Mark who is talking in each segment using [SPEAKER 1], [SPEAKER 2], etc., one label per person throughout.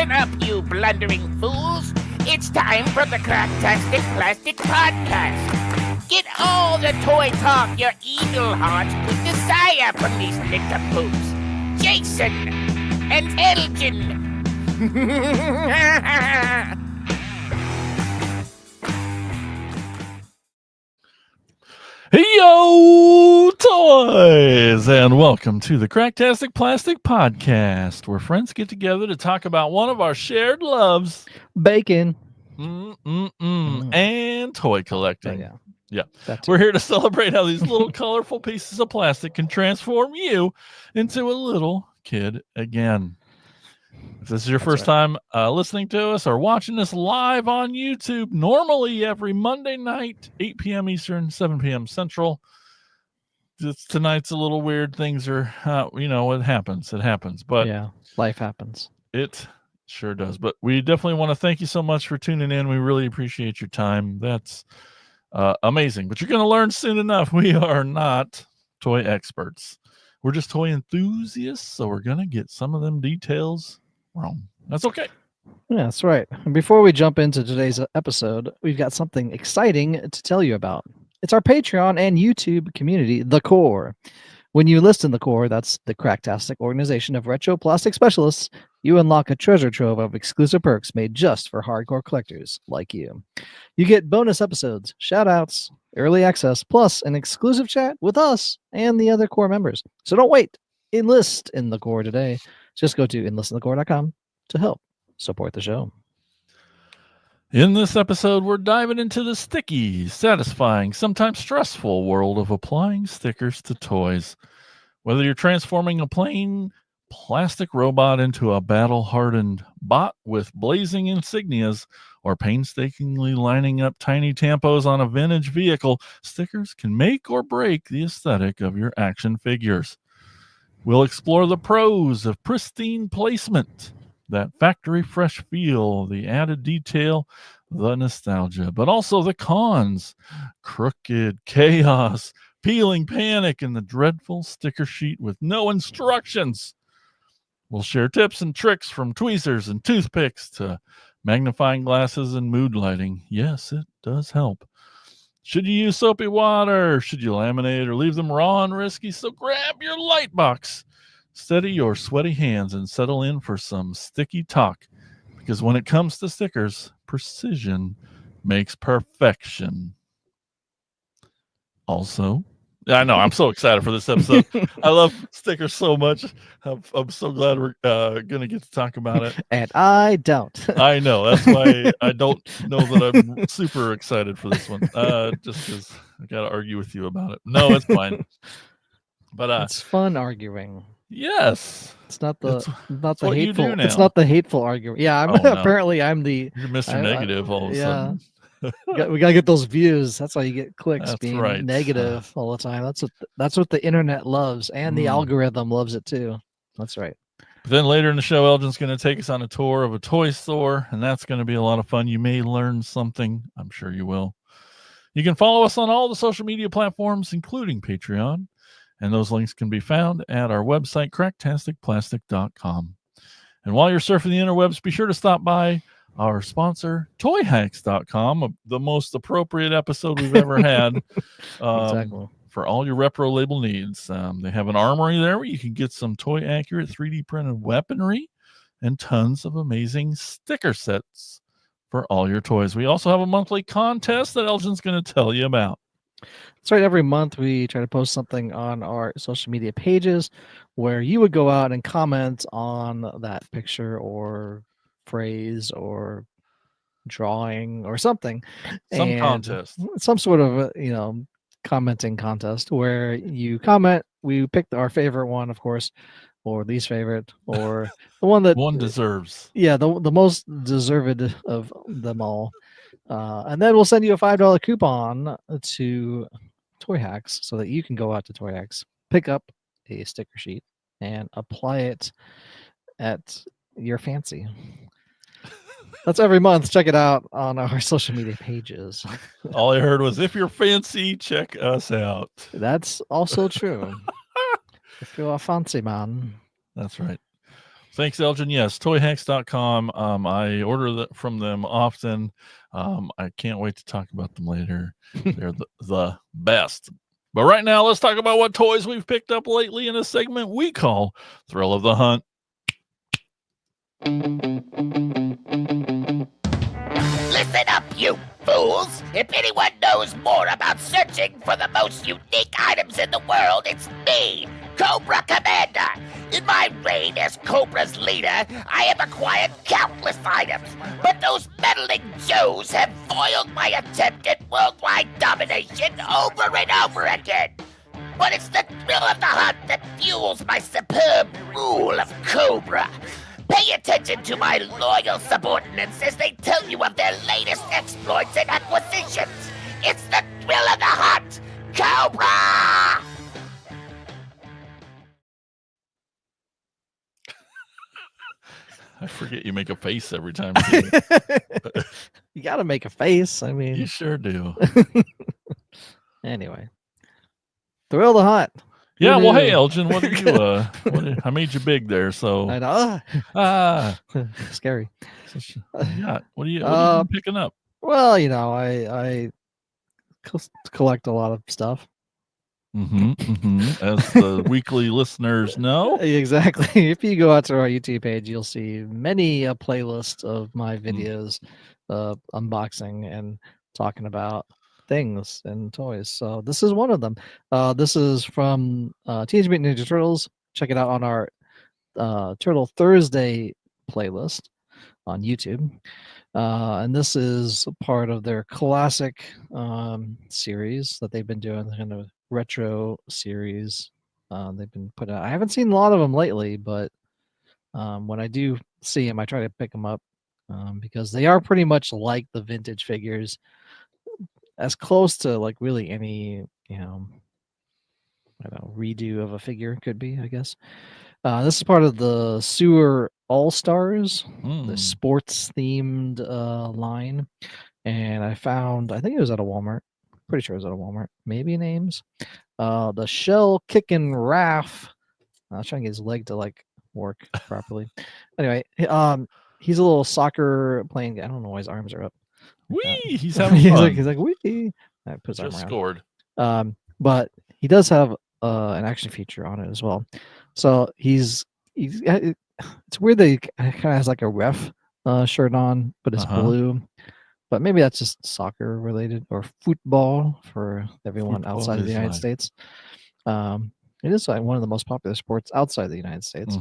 [SPEAKER 1] Listen up, you blundering fools. It's time for the Cracktastic Plastic Podcast. Get all the toy talk your eagle heart could desire from these nincompoops. Jason and Elgin.
[SPEAKER 2] Hey yo, toys, and welcome to the Cracktastic Plastic Podcast, where friends get together to talk about one of our shared loves,
[SPEAKER 3] bacon,
[SPEAKER 2] and toy collecting. Yeah.
[SPEAKER 3] That's
[SPEAKER 2] We're here to celebrate how these little colorful pieces of plastic can transform you into a little kid again. If this is your first time listening to us or watching us live on YouTube, normally every Monday night, 8 p.m. Eastern, 7 p.m. Central. Tonight's a little weird. Things are, it happens. It happens. But
[SPEAKER 3] yeah, life happens.
[SPEAKER 2] It sure does. But we definitely want to thank you so much for tuning in. We really appreciate your time. That's amazing. But you're going to learn soon enough. We are not toy experts. We're just toy enthusiasts. So we're going to get some of them details wrong. That's okay.
[SPEAKER 3] Yeah, that's right. And before we jump into today's episode, we've got something exciting to tell you about. It's our Patreon and YouTube community, The Core. When you list in The Core, that's the Cracktastic organization of retro plastic specialists, you unlock a treasure trove of exclusive perks made just for hardcore collectors like you. You get bonus episodes, shout-outs, early access, plus an exclusive chat with us and the other Core members. So don't wait. Enlist in The Core today. Just go to enlistinthecore.com to help support the show.
[SPEAKER 2] In this episode, we're diving into the sticky, satisfying, sometimes stressful world of applying stickers to toys. Whether you're transforming a plain plastic robot into a battle-hardened bot with blazing insignias or painstakingly lining up tiny tampos on a vintage vehicle, stickers can make or break the aesthetic of your action figures. We'll explore the pros of pristine placement, that factory fresh feel, the added detail, the nostalgia, but also the cons, crooked chaos, peeling panic, and the dreadful sticker sheet with no instructions. We'll share tips and tricks from tweezers and toothpicks to magnifying glasses and mood lighting. Yes, it does help. Should you use soapy water? Should you laminate or leave them raw and risky? So grab your light box, steady your sweaty hands, and settle in for some sticky talk. Because when it comes to stickers, precision makes perfection. Also, I know, I'm so excited for this episode. I love stickers so much. I'm so glad we're going to get to talk about it.
[SPEAKER 3] And I don't.
[SPEAKER 2] I know. That's why I don't know that I'm super excited for this one. Just because I got to argue with you about it. No, it's fine. But
[SPEAKER 3] it's fun arguing.
[SPEAKER 2] Yes.
[SPEAKER 3] It's not the
[SPEAKER 2] what you
[SPEAKER 3] hateful.
[SPEAKER 2] do now.
[SPEAKER 3] It's not the hateful argument. Yeah, apparently I'm the.
[SPEAKER 2] You're Mr. Negative all of a sudden.
[SPEAKER 3] We gotta get those views. That's why you get clicks.
[SPEAKER 2] That's
[SPEAKER 3] being
[SPEAKER 2] right.
[SPEAKER 3] Negative all the time. That's what the internet loves, and the algorithm loves it too. That's right.
[SPEAKER 2] But then later in the show, Elgin's going to take us on a tour of a toy store, and that's going to be a lot of fun. You may learn something. I'm sure you will. You can follow us on all the social media platforms, including Patreon, and those links can be found at our website, cracktasticplastic.com. And while you're surfing the interwebs, be sure to stop by our sponsor, toyhacks.com, the most appropriate episode we've ever had.
[SPEAKER 3] Exactly.
[SPEAKER 2] For all your repro label needs. They have an armory there where you can get some toy accurate 3D printed weaponry and tons of amazing sticker sets for all your toys. We also have a monthly contest that Elgin's going to tell you about.
[SPEAKER 3] That's right. Every month we try to post something on our social media pages where you would go out and comment on that picture or phrase or drawing or something.
[SPEAKER 2] Some contest.
[SPEAKER 3] Some sort of, commenting contest where you comment. We picked our favorite one, of course, or least favorite, or the one that
[SPEAKER 2] one deserves.
[SPEAKER 3] Yeah, the most deserved of them all. And then we'll send you a $5 coupon to Toy Hacks so that you can go out to Toy Hacks, pick up a sticker sheet, and apply it at your fancy. That's every month. Check it out on our social media pages.
[SPEAKER 2] All I heard was, if you're fancy, check us out.
[SPEAKER 3] That's also true. If you're a fancy man.
[SPEAKER 2] That's right. Thanks, Elgin. Yes, toyhacks.com. I order from them often. I can't wait to talk about them later. They're the best. But right now, let's talk about what toys we've picked up lately in a segment we call Thrill of the Hunt.
[SPEAKER 1] Listen up, you fools! If anyone knows more about searching for the most unique items in the world, it's me, Cobra Commander. In my reign as Cobra's leader, I have acquired countless items, but those meddling Joes have foiled my attempt at worldwide domination over and over again. But it's the thrill of the hunt that fuels my superb rule of Cobra. Pay attention to my loyal subordinates as they tell you of their latest exploits and acquisitions. It's the thrill of the hunt, Cobra!
[SPEAKER 2] I forget you make a face every time.
[SPEAKER 3] You got to make a face. I mean,
[SPEAKER 2] You sure do.
[SPEAKER 3] Anyway, thrill the hunt.
[SPEAKER 2] Yeah, well, hey,
[SPEAKER 3] Woo-hoo.
[SPEAKER 2] Elgin, what are you? I made you big there, so
[SPEAKER 3] I know. Scary.
[SPEAKER 2] yeah. What are you picking up?
[SPEAKER 3] Well, I collect a lot of stuff.
[SPEAKER 2] As the weekly listeners know.
[SPEAKER 3] Exactly. If you go out to our YouTube page, you'll see many a playlist of my videos unboxing and talking about things and toys. So this is one of them. This is from Teenage Mutant Ninja Turtles. Check it out on our Turtle Thursday playlist on YouTube. And this is part of their classic series that they've been doing, kind of retro series. They've been put out. I haven't seen a lot of them lately, but when I do see them, I try to pick them up because they are pretty much like the vintage figures, as close to like really any I don't know, redo of a figure could be, I guess. This is part of the Sewer All Stars, the sports themed line, and I think it was at a Walmart. Pretty sure it was at a Walmart. Maybe names. The Shell Kicking Raph. I was trying to get his leg to like work properly. Anyway, he's a little soccer playing. I don't know why his arms are up.
[SPEAKER 2] Wee! He's having fun.
[SPEAKER 3] He's like wee. I put his arm
[SPEAKER 2] Just
[SPEAKER 3] around.
[SPEAKER 2] scored.
[SPEAKER 3] But he does have an action feature on it as well. So he's it's weird that he kind of has like a ref shirt on, but it's blue. But maybe that's just soccer related or football for everyone outside of the United States. It is one of the most popular sports outside the United States.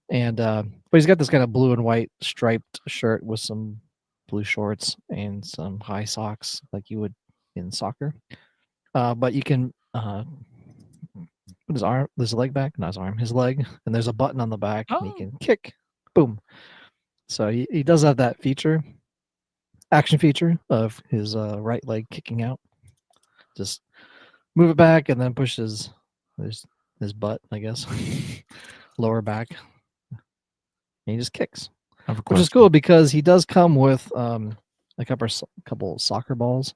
[SPEAKER 3] And but he's got this kind of blue and white striped shirt with some blue shorts and some high socks like you would in soccer. But you can put his leg back, not his arm, his leg, and there's a button on the back and he can kick. Boom. So he does have that action feature of his right leg kicking out. Just move it back and then push his butt, I guess, lower back. And he just kicks. Which is cool because he does come with a couple soccer balls.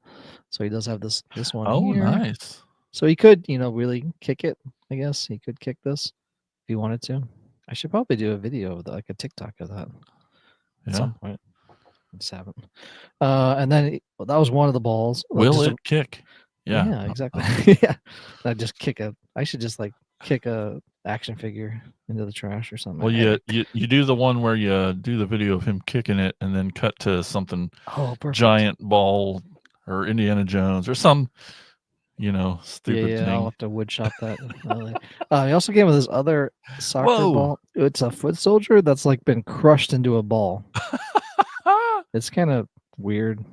[SPEAKER 3] So he does have this one.
[SPEAKER 2] Oh,
[SPEAKER 3] here.
[SPEAKER 2] Nice.
[SPEAKER 3] So he could, really kick it, I guess. He could kick this if he wanted to. I should probably do a video of that, like a TikTok of that at some point. I just haven't. And then that was one of the balls.
[SPEAKER 2] Will it kick? Yeah.
[SPEAKER 3] Yeah, exactly. Yeah. I should just like kick a action figure into the trash or something.
[SPEAKER 2] Well, you do the one where you do the video of him kicking it and then cut to something giant ball or Indiana Jones or some stupid thing.
[SPEAKER 3] I'll have to wood shop that. He also came with this other soccer ball. It's a foot soldier that's like been crushed into a ball. It's kind of weird.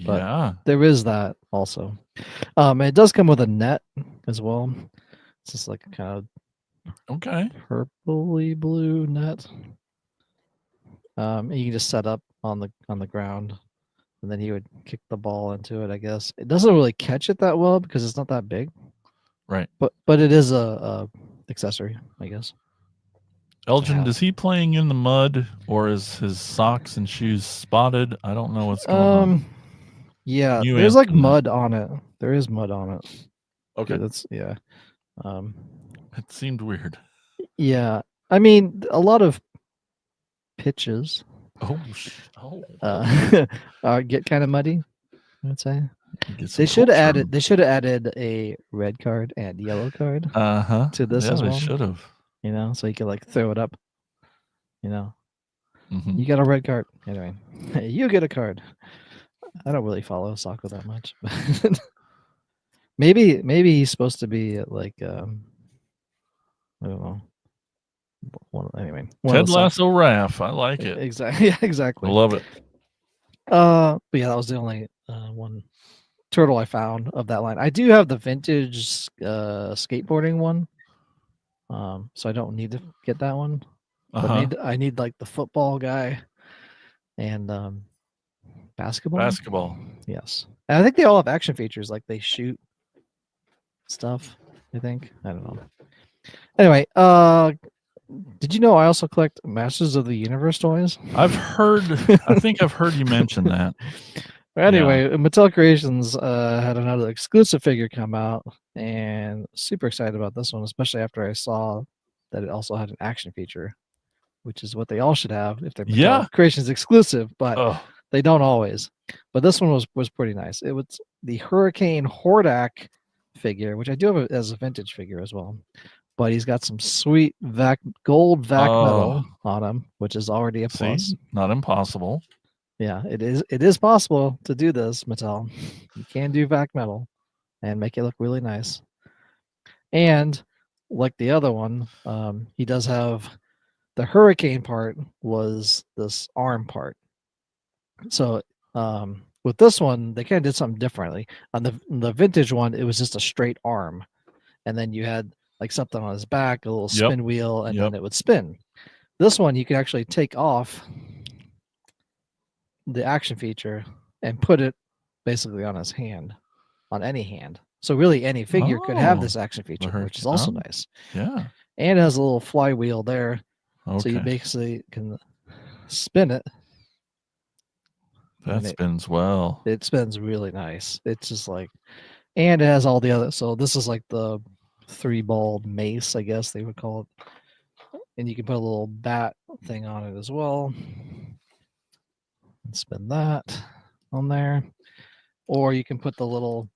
[SPEAKER 3] But there is that also. It does come with a net as well. It's just like a kind of purpley blue net. You can just set up on the ground, and then he would kick the ball into it. I guess it doesn't really catch it that well because it's not that big.
[SPEAKER 2] Right.
[SPEAKER 3] But it is a accessory, I guess.
[SPEAKER 2] Elgin, is he playing in the mud or is his socks and shoes spotted? I don't know what's going on.
[SPEAKER 3] Yeah, there's like mud on it. There is mud on it.
[SPEAKER 2] Okay.
[SPEAKER 3] It
[SPEAKER 2] seemed weird.
[SPEAKER 3] Yeah. I mean, a lot of pitches
[SPEAKER 2] Oh,
[SPEAKER 3] get kind of muddy. I'd say
[SPEAKER 2] get some
[SPEAKER 3] they should have
[SPEAKER 2] culture.
[SPEAKER 3] added. They should have added a red card and yellow card to this
[SPEAKER 2] Yeah,
[SPEAKER 3] as
[SPEAKER 2] they
[SPEAKER 3] well.
[SPEAKER 2] should have.
[SPEAKER 3] You know, so you could like throw it up. You know,
[SPEAKER 2] Mhm.
[SPEAKER 3] you got a red card. Anyway, you get a card. I don't really follow soccer that much. But maybe he's supposed to be like I don't know. Anyway,
[SPEAKER 2] Ted Lasso Raff. I like it.
[SPEAKER 3] Exactly. Yeah,
[SPEAKER 2] I
[SPEAKER 3] exactly.
[SPEAKER 2] love it.
[SPEAKER 3] But yeah, that was the only one turtle I found of that line. I do have the vintage skateboarding one. So I don't need to get that one. But I need like the football guy and basketball.
[SPEAKER 2] Basketball.
[SPEAKER 3] Yes. And I think they all have action features, like they shoot stuff, I think. I don't know. Anyway, did you know I also collect Masters of the Universe toys?
[SPEAKER 2] I've heard I think I've heard you mention that.
[SPEAKER 3] Anyway, Mattel Creations had another exclusive figure come out, and super excited about this one, especially after I saw that it also had an action feature, which is what they all should have if they're Mattel Creations exclusive, but they don't always. But this one was pretty nice. It was the Hurricane Hordak figure, which I do have as a vintage figure as well. But he's got some sweet gold vac metal on him, which is already a plus.
[SPEAKER 2] Not impossible.
[SPEAKER 3] Yeah, it is possible to do this, Mattel. You can do vac metal and make it look really nice. And like the other one, he does have the hurricane part was this arm part. So with this one, they kind of did something differently. On the vintage one, it was just a straight arm, and then you had like something on his back, a little spin wheel, and then it would spin. This one, you can actually take off the action feature and put it basically on his hand, on any hand. So really any figure could have this action feature, which is also nice.
[SPEAKER 2] Yeah.
[SPEAKER 3] And it has a little flywheel there. So you basically can spin it.
[SPEAKER 2] That spins well.
[SPEAKER 3] It spins really nice. It's just like, and it has all the other. So this is like the 3-balled mace, I guess they would call it. And you can put a little bat thing on it as well. Spin that on there. Or you can put the little,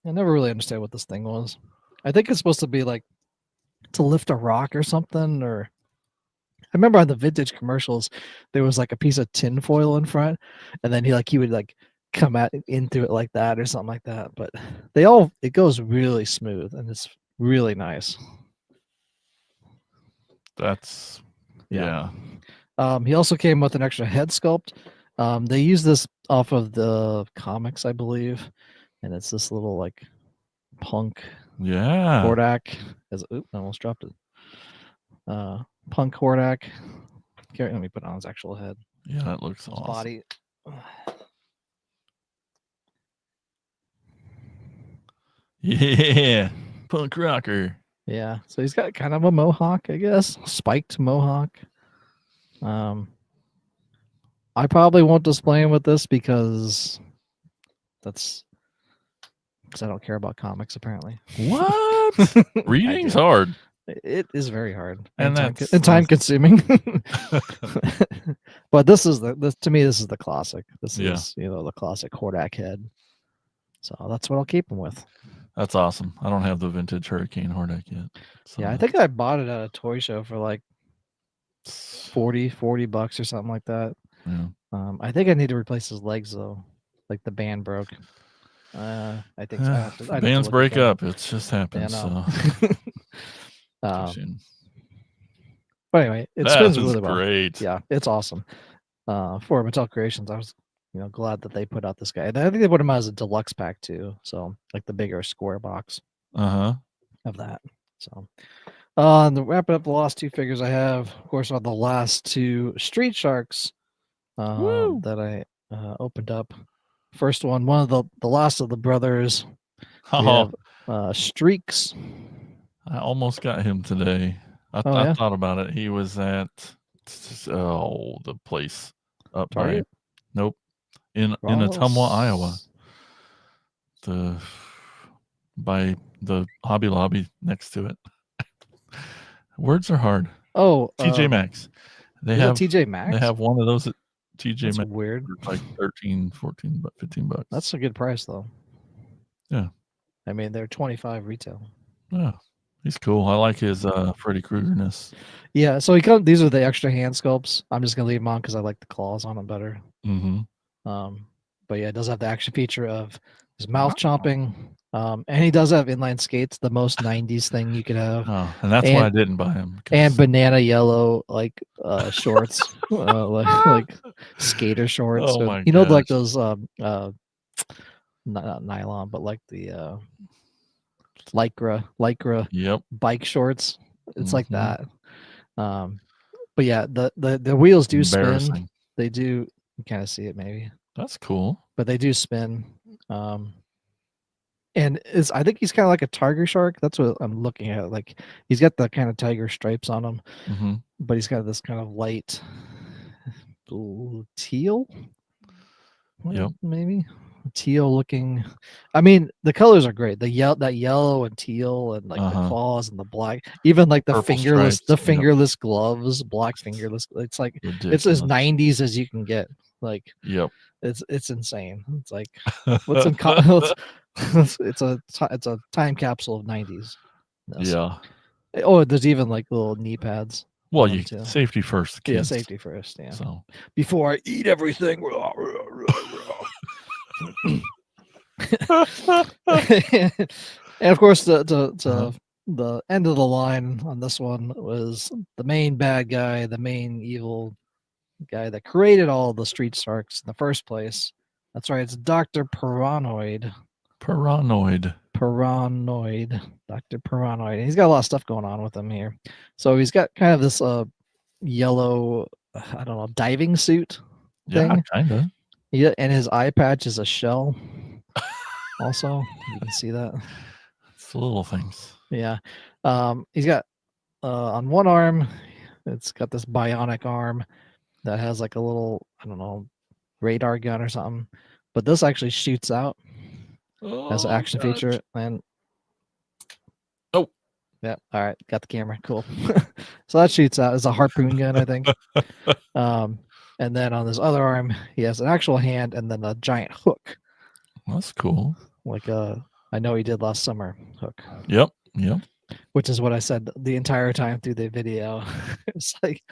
[SPEAKER 3] I never really understand what this thing was. I think it's supposed to be like to lift a rock or something. Or I remember on the vintage commercials, there was like a piece of tin foil in front, and then he would like come into it like that or something like that. But it goes really smooth and it's really nice.
[SPEAKER 2] That's yeah.
[SPEAKER 3] He also came with an extra head sculpt. They use this off of the comics, I believe, and it's this little like punk Hordak. I almost dropped it. Punk Hordak. Let me put it on his actual head.
[SPEAKER 2] Yeah, that looks awesome.
[SPEAKER 3] Body.
[SPEAKER 2] Yeah, punk rocker.
[SPEAKER 3] Yeah, so he's got kind of a mohawk, I guess, spiked mohawk. I probably won't display him with this because I don't care about comics apparently.
[SPEAKER 2] What? Reading's hard.
[SPEAKER 3] It is very hard
[SPEAKER 2] and
[SPEAKER 3] time consuming. But this is to me this is the classic. This is the classic Hordak head. So that's what I'll keep him with.
[SPEAKER 2] That's awesome. I don't have the vintage Hurricane Hordak yet. So.
[SPEAKER 3] Yeah, I think I bought it at a toy show for like $40 or something like that.
[SPEAKER 2] Yeah.
[SPEAKER 3] I think I need to replace his legs though. Like the band broke. I think
[SPEAKER 2] bands break up. It's just happens.
[SPEAKER 3] But anyway, it spins really well.
[SPEAKER 2] Great.
[SPEAKER 3] Yeah, it's awesome. For Mattel Creations, I was glad that they put out this guy. And I think they put him out as a deluxe pack too. So like the bigger square box of that. So wrapping up the last 2 figures I have, of course, are the last 2 Street Sharks that I opened up. First one of the last of the brothers. Streaks.
[SPEAKER 2] I almost got him today. I thought about it. He was at the place up by in Ottumwa, Iowa. By the Hobby Lobby next to it. Words are hard.
[SPEAKER 3] Oh,
[SPEAKER 2] TJ Maxx. They
[SPEAKER 3] is that
[SPEAKER 2] have
[SPEAKER 3] TJ Maxx?
[SPEAKER 2] They have one of those at TJ
[SPEAKER 3] That's
[SPEAKER 2] Maxx.
[SPEAKER 3] weird.
[SPEAKER 2] For like 13, 14, but $15.
[SPEAKER 3] That's a good price though.
[SPEAKER 2] Yeah.
[SPEAKER 3] I mean, they're 25 retail.
[SPEAKER 2] Yeah. He's cool. I like his Freddy Krueger-ness.
[SPEAKER 3] Yeah, so these are the extra hand sculpts. I'm just gonna leave them on because I like the claws on them better.
[SPEAKER 2] Mm-hmm.
[SPEAKER 3] But yeah, it does have the action feature of his mouth chomping. And he does have inline skates, the most 90s thing you could have.
[SPEAKER 2] Oh, and that's why I didn't buy him.
[SPEAKER 3] And banana yellow shorts, like skater shorts.
[SPEAKER 2] Oh my
[SPEAKER 3] you know, like
[SPEAKER 2] gosh.
[SPEAKER 3] those not nylon, but like the lycra
[SPEAKER 2] Yep.
[SPEAKER 3] bike shorts. It's like
[SPEAKER 2] Mhm.
[SPEAKER 3] that. But yeah, the wheels do spin.
[SPEAKER 2] Embarrassing.
[SPEAKER 3] They do. You kind of see it maybe,
[SPEAKER 2] That's cool.
[SPEAKER 3] but they do spin. And I think he's kind of like a tiger shark. That's what I'm looking at. Like he's got the kind of tiger stripes on him,
[SPEAKER 2] Mm-hmm.
[SPEAKER 3] but he's got this kind of light teal.
[SPEAKER 2] Yep.
[SPEAKER 3] Maybe teal looking. I mean, the colors are great. That yellow and teal, and like the claws and the black. Even like the
[SPEAKER 2] Purple
[SPEAKER 3] fingerless,
[SPEAKER 2] stripes.
[SPEAKER 3] fingerless gloves, black fingerless. It's like
[SPEAKER 2] Ridiculous.
[SPEAKER 3] it's as 90s as you can get. Like
[SPEAKER 2] Yep.
[SPEAKER 3] it's insane. It's like what's in it's a time capsule of 90s.
[SPEAKER 2] Yeah.
[SPEAKER 3] Oh, there's even like little knee pads.
[SPEAKER 2] Well, safety first, kids.
[SPEAKER 3] Yeah, safety first. Yeah.
[SPEAKER 2] So
[SPEAKER 3] before I eat everything. And of course, the end of the line on this one was the main bad guy, the main evil guy that created all the street sharks in the first place. That's right, it's Dr. Paranoid.
[SPEAKER 2] Dr.
[SPEAKER 3] Paranoid. He's got a lot of stuff going on with him here. So he's got kind of this yellow, I don't know, diving suit thing.
[SPEAKER 2] Yeah, kind of.
[SPEAKER 3] Yeah, and his eye patch is a shell. Also, you can see that.
[SPEAKER 2] It's the little things.
[SPEAKER 3] Yeah. He's got on one arm, it's got this bionic arm that has like a little, I don't know, radar gun or something. But this actually shoots out as an action feature. And yeah, all right, got the camera. Cool. So that shoots out as a harpoon gun, I think. And then on this other arm, he has an actual hand and then a giant hook.
[SPEAKER 2] That's cool.
[SPEAKER 3] Like I know he did last summer hook.
[SPEAKER 2] Yep.
[SPEAKER 3] Which is what I said the entire time through the video. It's like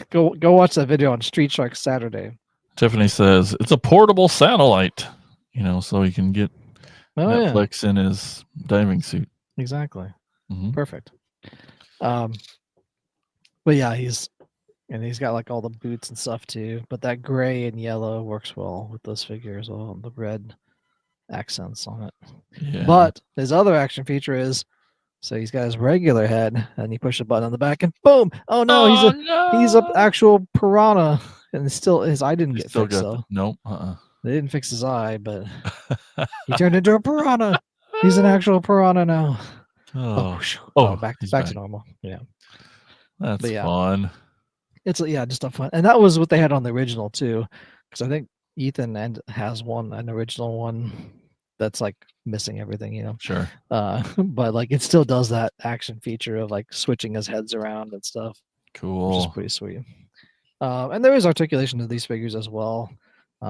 [SPEAKER 3] go watch that video on Street Shark Saturday.
[SPEAKER 2] Tiffany says it's a portable satellite, so he can get Netflix in his diving suit.
[SPEAKER 3] Exactly.
[SPEAKER 2] Mm-hmm.
[SPEAKER 3] Perfect. But yeah, he's got like all the boots and stuff too. But that gray and yellow works well with those figures. All the red accents on it.
[SPEAKER 2] Yeah.
[SPEAKER 3] But his other action feature is, so he's got his regular head, and he pushes a button on the back, and boom! Oh no, he's an actual piranha, and still his eye didn't get fixed.
[SPEAKER 2] Nope.
[SPEAKER 3] They didn't fix his eye, but he turned into a piranha. He's an actual piranha now. Back to normal. Yeah,
[SPEAKER 2] that's fun.
[SPEAKER 3] It's just a fun, and that was what they had on the original too, because I think Ethan has an original one that's like missing everything,
[SPEAKER 2] Sure.
[SPEAKER 3] But like it still does that action feature of like switching his heads around and stuff.
[SPEAKER 2] Cool.
[SPEAKER 3] Which is pretty sweet. And there is articulation to these figures as well.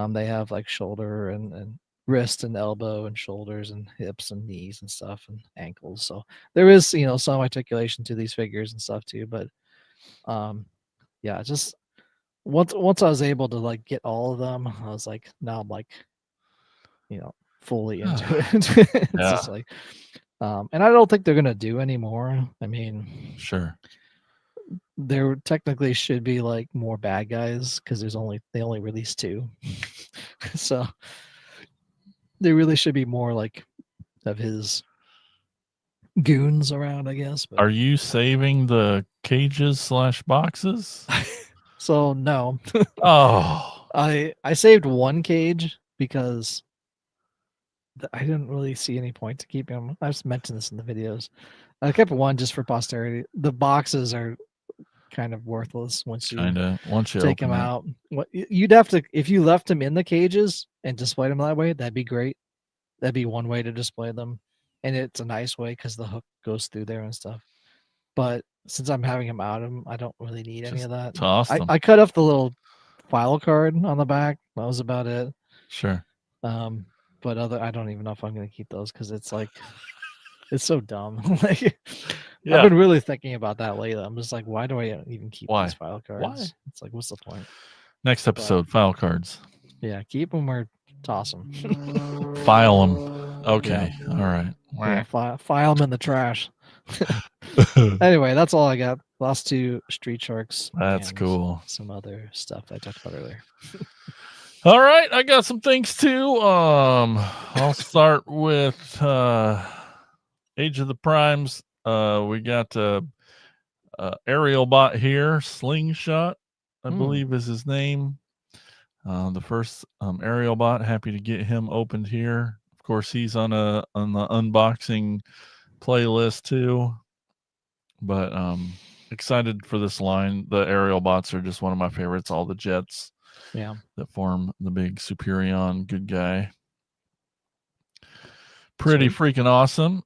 [SPEAKER 3] They have like shoulder and wrist and elbow and shoulders and hips and knees and stuff and ankles. So there is, some articulation to these figures and stuff too. But yeah, just once I was able to like get all of them, I was like, now I'm like, fully into it. It's just like, and I don't think they're gonna do anymore. I mean,
[SPEAKER 2] sure.
[SPEAKER 3] There technically should be like more bad guys because they only released 2, so there really should be more like of his goons around, I guess. But...
[SPEAKER 2] Are you saving the cages / boxes?
[SPEAKER 3] So no.
[SPEAKER 2] Oh,
[SPEAKER 3] I saved one cage because I didn't really see any point to keep him. I've mentioned this in the videos. I kept one just for posterity. The boxes are kind of worthless once you take them out. You'd have to, if you left them in the cages and displayed them that way, that'd be great. That'd be one way to display them, and it's a nice way because the hook goes through there and stuff. But since I'm having him out, I don't really need any
[SPEAKER 2] Just
[SPEAKER 3] of that.
[SPEAKER 2] toss them.
[SPEAKER 3] I cut off the little file card on the back. That was about it.
[SPEAKER 2] Sure.
[SPEAKER 3] But I don't even know if I'm gonna keep those because it's like it's so dumb. Like
[SPEAKER 2] Yeah.
[SPEAKER 3] I've been really thinking about that lately. I'm just like, why do I even keep
[SPEAKER 2] Why?
[SPEAKER 3] these file cards?
[SPEAKER 2] Why?
[SPEAKER 3] It's like, what's the point?
[SPEAKER 2] Next episode, file cards.
[SPEAKER 3] Yeah, keep them or toss them.
[SPEAKER 2] File them. Okay. All right.
[SPEAKER 3] Yeah, file them in the trash. Anyway, that's all I got. Last two Street Sharks.
[SPEAKER 2] That's
[SPEAKER 3] and
[SPEAKER 2] cool.
[SPEAKER 3] Some other stuff I talked about earlier.
[SPEAKER 2] All right, I got some things too. I'll start with Age of the Primes. We got aerial bot here, Slingshot, I believe is his name. The first aerial bot. Happy to get him opened here. Of course, he's on the unboxing playlist too. But excited for this line. The aerial bots are just one of my favorites. All the jets.
[SPEAKER 3] Yeah.
[SPEAKER 2] That form the big Superion good guy. Pretty freaking awesome.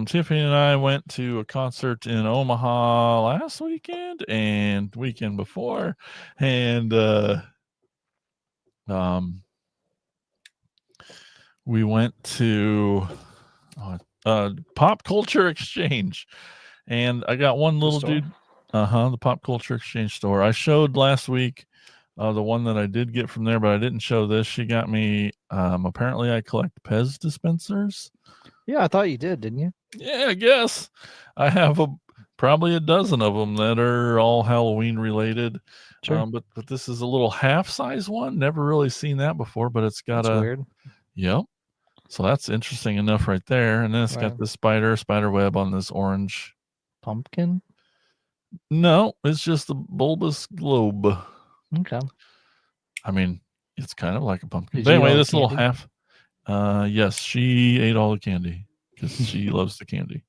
[SPEAKER 2] Tiffany and I went to a concert in Omaha last weekend and weekend before, and we went to Pop Culture Exchange, and I got one little dude. The Pop Culture Exchange store. I showed last week the one that I did get from there, but I didn't show this. She got me. Apparently, I collect Pez dispensers.
[SPEAKER 3] Yeah, I thought you did, didn't you?
[SPEAKER 2] Yeah, I guess I have probably a dozen of them that are all Halloween related.
[SPEAKER 3] Sure.
[SPEAKER 2] But this is a little half size one. Never really seen that before, but it's got
[SPEAKER 3] weird.
[SPEAKER 2] Yep. So that's interesting enough right there. And then it's got this spider web on this orange
[SPEAKER 3] pumpkin.
[SPEAKER 2] No, it's just a bulbous globe.
[SPEAKER 3] Okay.
[SPEAKER 2] I mean, it's kind of like a pumpkin. But anyway, this little half. Yes, she ate all the candy because she loves the candy.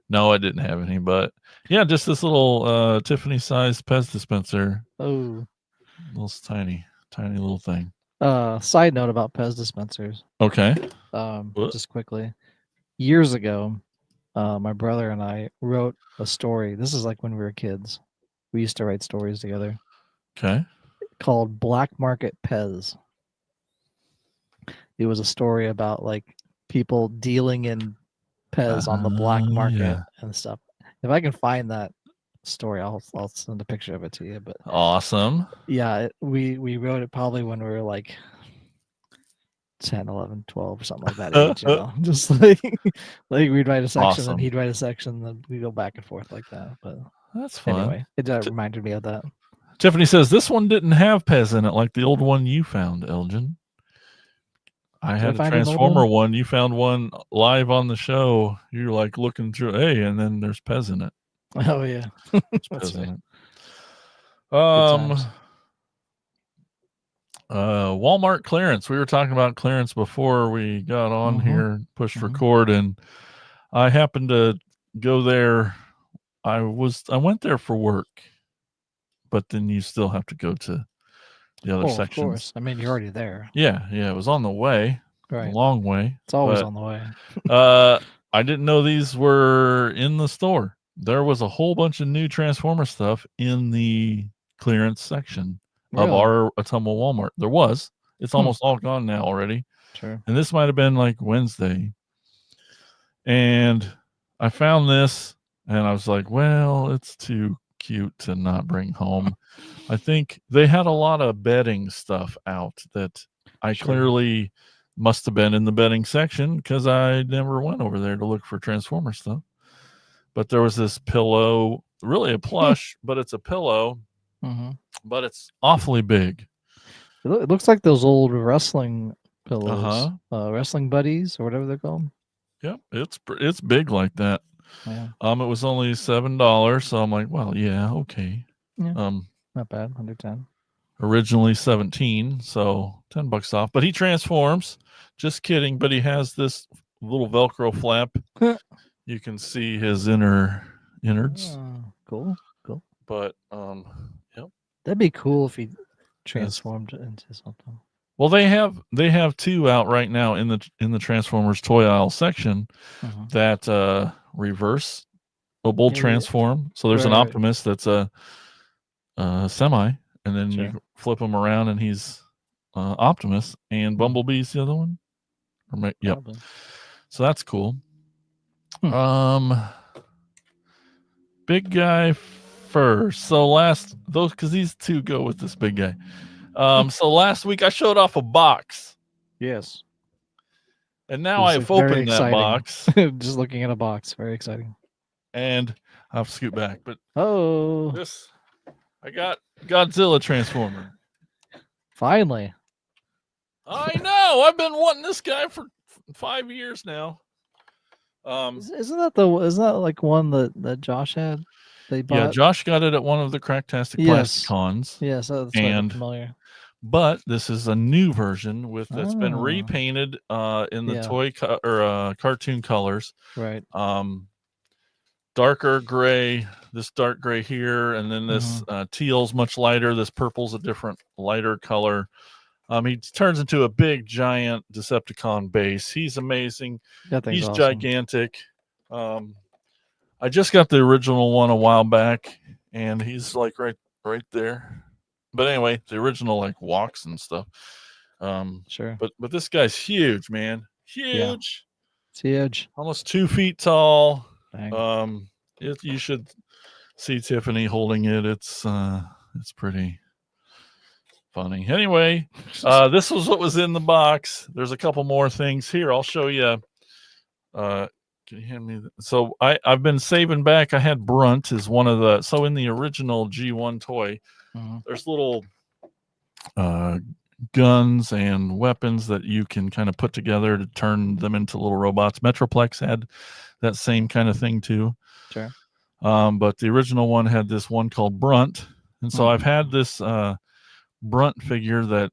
[SPEAKER 2] No, I didn't have any, but yeah, just this little Tiffany sized Pez dispenser.
[SPEAKER 3] Oh,
[SPEAKER 2] little tiny little thing.
[SPEAKER 3] Side note about Pez dispensers.
[SPEAKER 2] Okay.
[SPEAKER 3] Just quickly, years ago, my brother and I wrote a story. This is like when we were kids. We used to write stories together.
[SPEAKER 2] Okay.
[SPEAKER 3] Called Black Market Pez. It was a story about like people dealing in Pez on the black market and stuff. If I can find that story, I'll send a picture of it to you. But
[SPEAKER 2] awesome.
[SPEAKER 3] Yeah, we wrote it probably when we were like 10, 11, 12, something like that age, you know? Just like we'd write a section and he'd write a section, and we go back and forth like that. But
[SPEAKER 2] that's fun.
[SPEAKER 3] Anyway, it reminded me of that.
[SPEAKER 2] Tiffany says this one didn't have Pez in it like the old one you found, Elgin. I had a Transformer one. You found one live on the show. You're like looking through, hey, and then there's Pez in it.
[SPEAKER 3] Oh yeah,
[SPEAKER 2] that's right. Walmart clearance. We were talking about clearance before we got on here, pushed record, and I happened to go there. I went there for work, but then you still have to go to the other sections. Of course.
[SPEAKER 3] I mean, you're already there.
[SPEAKER 2] Yeah. It was on the way.
[SPEAKER 3] Right.
[SPEAKER 2] A long way.
[SPEAKER 3] It's always on the way.
[SPEAKER 2] I didn't know these were in the store. There was a whole bunch of new Transformer stuff in the clearance section of our Ottumwa Walmart. There was. It's almost all gone now already.
[SPEAKER 3] Sure.
[SPEAKER 2] And this might have been like Wednesday. And I found this and I was like, well, it's too cute to not bring home. I think they had a lot of bedding stuff out that I clearly must have been in the bedding section because I never went over there to look for Transformer stuff. But there was this pillow, really a plush, but it's a pillow, but it's awfully big.
[SPEAKER 3] It looks like those old wrestling pillows, wrestling buddies or whatever they're called.
[SPEAKER 2] Yep, it's big like that.
[SPEAKER 3] Yeah.
[SPEAKER 2] It was only $7, so I'm like, well, yeah, okay.
[SPEAKER 3] Yeah. Not bad, under 10.
[SPEAKER 2] Originally 17, so $10 off. But he transforms. Just kidding. But he has this little Velcro flap. You can see his innards.
[SPEAKER 3] Cool.
[SPEAKER 2] But yep.
[SPEAKER 3] That'd be cool if he transformed into something.
[SPEAKER 2] Well, they have two out right now in the Transformers toy aisle section that reverse bold
[SPEAKER 3] Yeah,
[SPEAKER 2] transform. So there's an
[SPEAKER 3] right.
[SPEAKER 2] Optimus that's a semi, and then
[SPEAKER 3] Sure.
[SPEAKER 2] you flip him around, and he's Optimus, and Bumblebee's the other one. Yep.
[SPEAKER 3] Probably.
[SPEAKER 2] So that's cool.
[SPEAKER 3] Hmm.
[SPEAKER 2] Big guy first. So because these two go with this big guy. So last week I showed off a box,
[SPEAKER 3] Yes.
[SPEAKER 2] and now
[SPEAKER 3] This
[SPEAKER 2] I've
[SPEAKER 3] is very
[SPEAKER 2] opened that
[SPEAKER 3] exciting.
[SPEAKER 2] box,
[SPEAKER 3] Just looking at a box, very exciting.
[SPEAKER 2] and I'll scoot back. But
[SPEAKER 3] Oh,
[SPEAKER 2] I got Godzilla Transformer.
[SPEAKER 3] finally.
[SPEAKER 2] I know. I've been wanting this guy for 5 years now.
[SPEAKER 3] Isn't that like one that Josh had? They bought.
[SPEAKER 2] Yeah, Josh got it at one of the Cracktastic
[SPEAKER 3] Yes.
[SPEAKER 2] Plasticons.
[SPEAKER 3] Yes, that's why I'm familiar.
[SPEAKER 2] But this is a new version that's been
[SPEAKER 3] Oh.
[SPEAKER 2] repainted in the
[SPEAKER 3] Yeah.
[SPEAKER 2] toy or cartoon colors.
[SPEAKER 3] Right.
[SPEAKER 2] Darker gray, this dark gray here, and then this teal's much lighter. This purple's a different lighter color. He turns into a big giant Decepticon base. He's amazing.
[SPEAKER 3] That thing's
[SPEAKER 2] He's
[SPEAKER 3] awesome.
[SPEAKER 2] gigantic. I just got the original one a while back, and he's like right there. But anyway, the original like walks and stuff.
[SPEAKER 3] Sure.
[SPEAKER 2] But this guy's huge, man. Huge.
[SPEAKER 3] Yeah. It's huge.
[SPEAKER 2] Almost 2 feet tall.
[SPEAKER 3] Dang.
[SPEAKER 2] You should see Tiffany holding it. It's pretty funny. Anyway, this was what was in the box. There's a couple more things here. I'll show you. Can you hand me? So I've been saving back. I had Brunt as one of the. So in the original G1 toy, there's little guns and weapons that you can kind of put together to turn them into little robots. Metroplex had that same kind of thing too.
[SPEAKER 3] Sure.
[SPEAKER 2] But the original one had this one called Brunt, and so I've had this Brunt figure that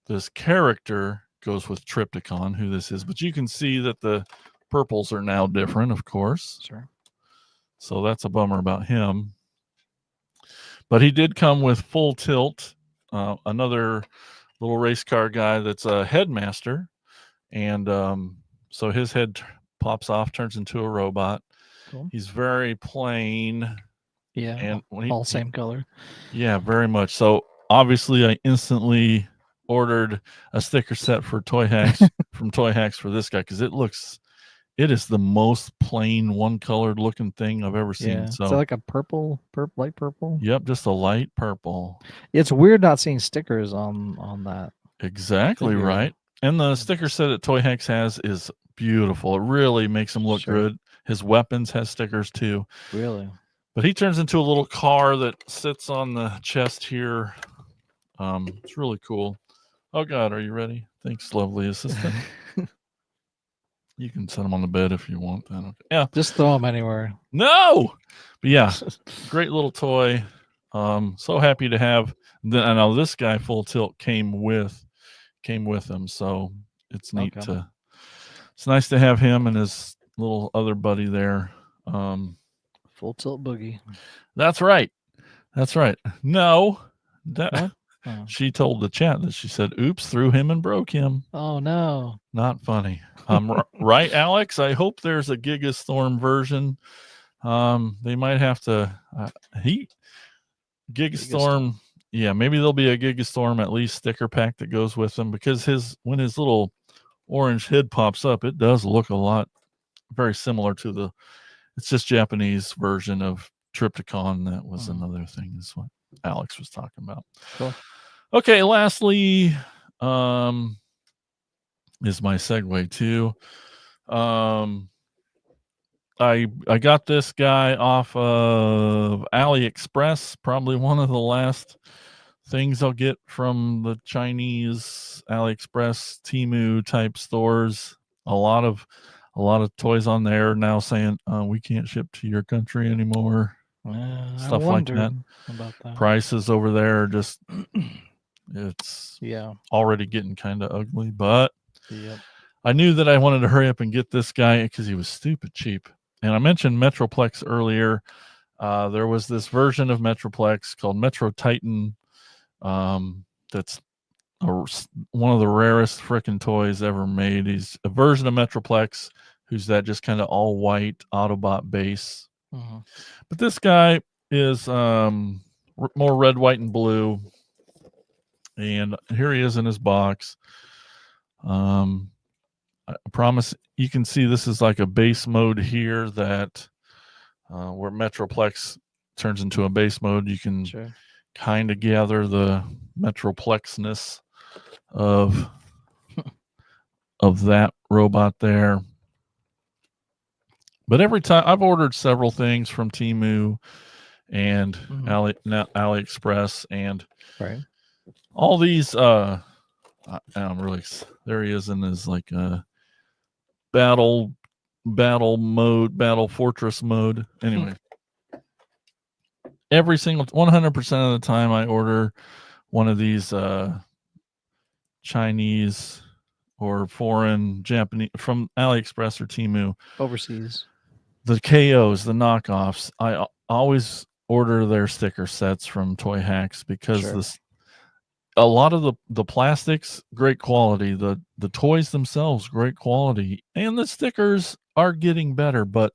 [SPEAKER 2] this character goes with Trypticon, who this is. But you can see that the purples are now different, of course.
[SPEAKER 3] Sure.
[SPEAKER 2] So that's a bummer about him. But he did come with Full Tilt, another little race car guy that's a headmaster. And so his head pops off, turns into a robot.
[SPEAKER 3] Cool.
[SPEAKER 2] He's very plain.
[SPEAKER 3] Yeah.
[SPEAKER 2] And
[SPEAKER 3] all same color.
[SPEAKER 2] Yeah, very much. So obviously I instantly ordered a sticker set for Toy Hacks from Toy Hacks for this guy, because it is the most plain one-colored looking thing I've ever seen.
[SPEAKER 3] Yeah.
[SPEAKER 2] So
[SPEAKER 3] is that like a light purple?
[SPEAKER 2] Yep, just a light purple.
[SPEAKER 3] It's weird not seeing stickers on that.
[SPEAKER 2] Exactly right. And the sticker set that Toy Hacks has is beautiful. It really makes him look good. His weapons has stickers too.
[SPEAKER 3] Really?
[SPEAKER 2] But he turns into a little car that sits on the chest here. It's really cool. Oh God, are you ready? Thanks, lovely assistant. You can set him on the bed if you want. Okay. Yeah.
[SPEAKER 3] Just throw him anywhere.
[SPEAKER 2] No. But yeah, great little toy. So happy to have. I know this guy Full Tilt came with him, so it's neat it's nice to have him and his little other buddy there.
[SPEAKER 3] Full Tilt Boogie.
[SPEAKER 2] That's right. No,
[SPEAKER 3] Oh.
[SPEAKER 2] She told the chat that she said, "Oops, threw him and broke him."
[SPEAKER 3] Oh no. Not
[SPEAKER 2] funny. Right, Alex? I hope there's a Gigastorm version. They might have to Gigastorm. Yeah, maybe there'll be a Gigastorm at least sticker pack that goes with them, because when his little orange head pops up, it does look a lot very similar to it's just Japanese version of Trypticon. That was another thing. Is what Alex was talking about.
[SPEAKER 3] Cool.
[SPEAKER 2] Okay, lastly, is my segue too. I got this guy off of AliExpress, probably one of the last things I'll get from the Chinese AliExpress, Temu type stores. A lot of toys on there now saying we can't ship to your country anymore. Stuff like that.
[SPEAKER 3] About that.
[SPEAKER 2] Prices over there are just it's already getting kind of ugly, but I knew that I wanted to hurry up and get this guy because he was stupid cheap. And I mentioned Metroplex earlier. There was this version of Metroplex called Metro Titan. That's one of the rarest frickin' toys ever made. He's a version of Metroplex who's that just kind of all white Autobot base.
[SPEAKER 3] Mhm.
[SPEAKER 2] But this guy is more red, white, and blue. And here he is in his box. I promise you can see this is like a base mode here that where Metroplex turns into a base mode. You can
[SPEAKER 3] Sure.
[SPEAKER 2] kind of gather the Metroplexness of that robot there. But every time I've ordered several things from Temu and AliExpress, and
[SPEAKER 3] Right.
[SPEAKER 2] all these I'm really there he is in his like battle mode, battle fortress mode. Anyway, every single 100% of the time I order one of these Chinese or foreign Japanese from AliExpress or Temu,
[SPEAKER 3] Overseas.
[SPEAKER 2] the KOs, the knockoffs, I always order their sticker sets from Toy Hacks because
[SPEAKER 3] Sure.
[SPEAKER 2] a lot of the plastics, great quality, the toys themselves, great quality, and the stickers are getting better, but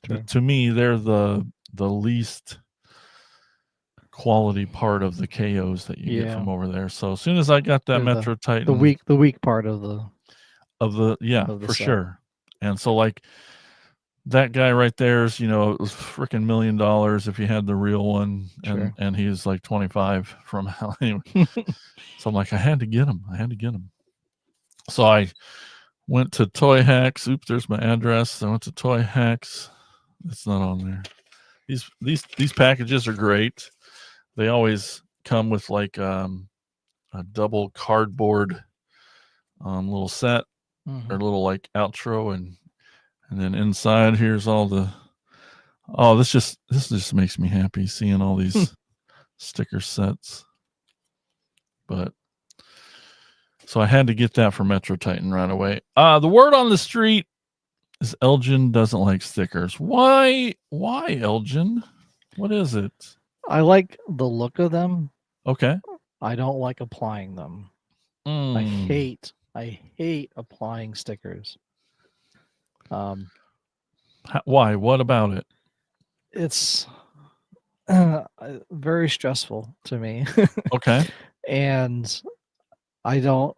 [SPEAKER 3] Sure.
[SPEAKER 2] to me they're the least quality part of the KOs that you get from over there. So as soon as I got that
[SPEAKER 3] They're
[SPEAKER 2] Metro Titan,
[SPEAKER 3] the weak part of the
[SPEAKER 2] for
[SPEAKER 3] set.
[SPEAKER 2] sure. And so like that guy right there is, it was freaking $1 million if you had the real one,
[SPEAKER 3] Sure.
[SPEAKER 2] and he was like 25 from anyway. So I'm like, I had to get him. So I went to Toy Hacks. Oops, there's my address. I went to Toy Hacks. It's not on there. These packages are great. They always come with like a double cardboard little set or little like outro, and then inside here's all the this just makes me happy seeing all these sticker sets. But so I had to get that for Metro Titan right away. The word on the street is Elgin doesn't like stickers. Why Elgin? What is it?
[SPEAKER 3] I like the look of them.
[SPEAKER 2] Okay.
[SPEAKER 3] I don't like applying them. I hate applying stickers.
[SPEAKER 2] Why? What about it?
[SPEAKER 3] It's very stressful to me.
[SPEAKER 2] Okay.
[SPEAKER 3] And I don't.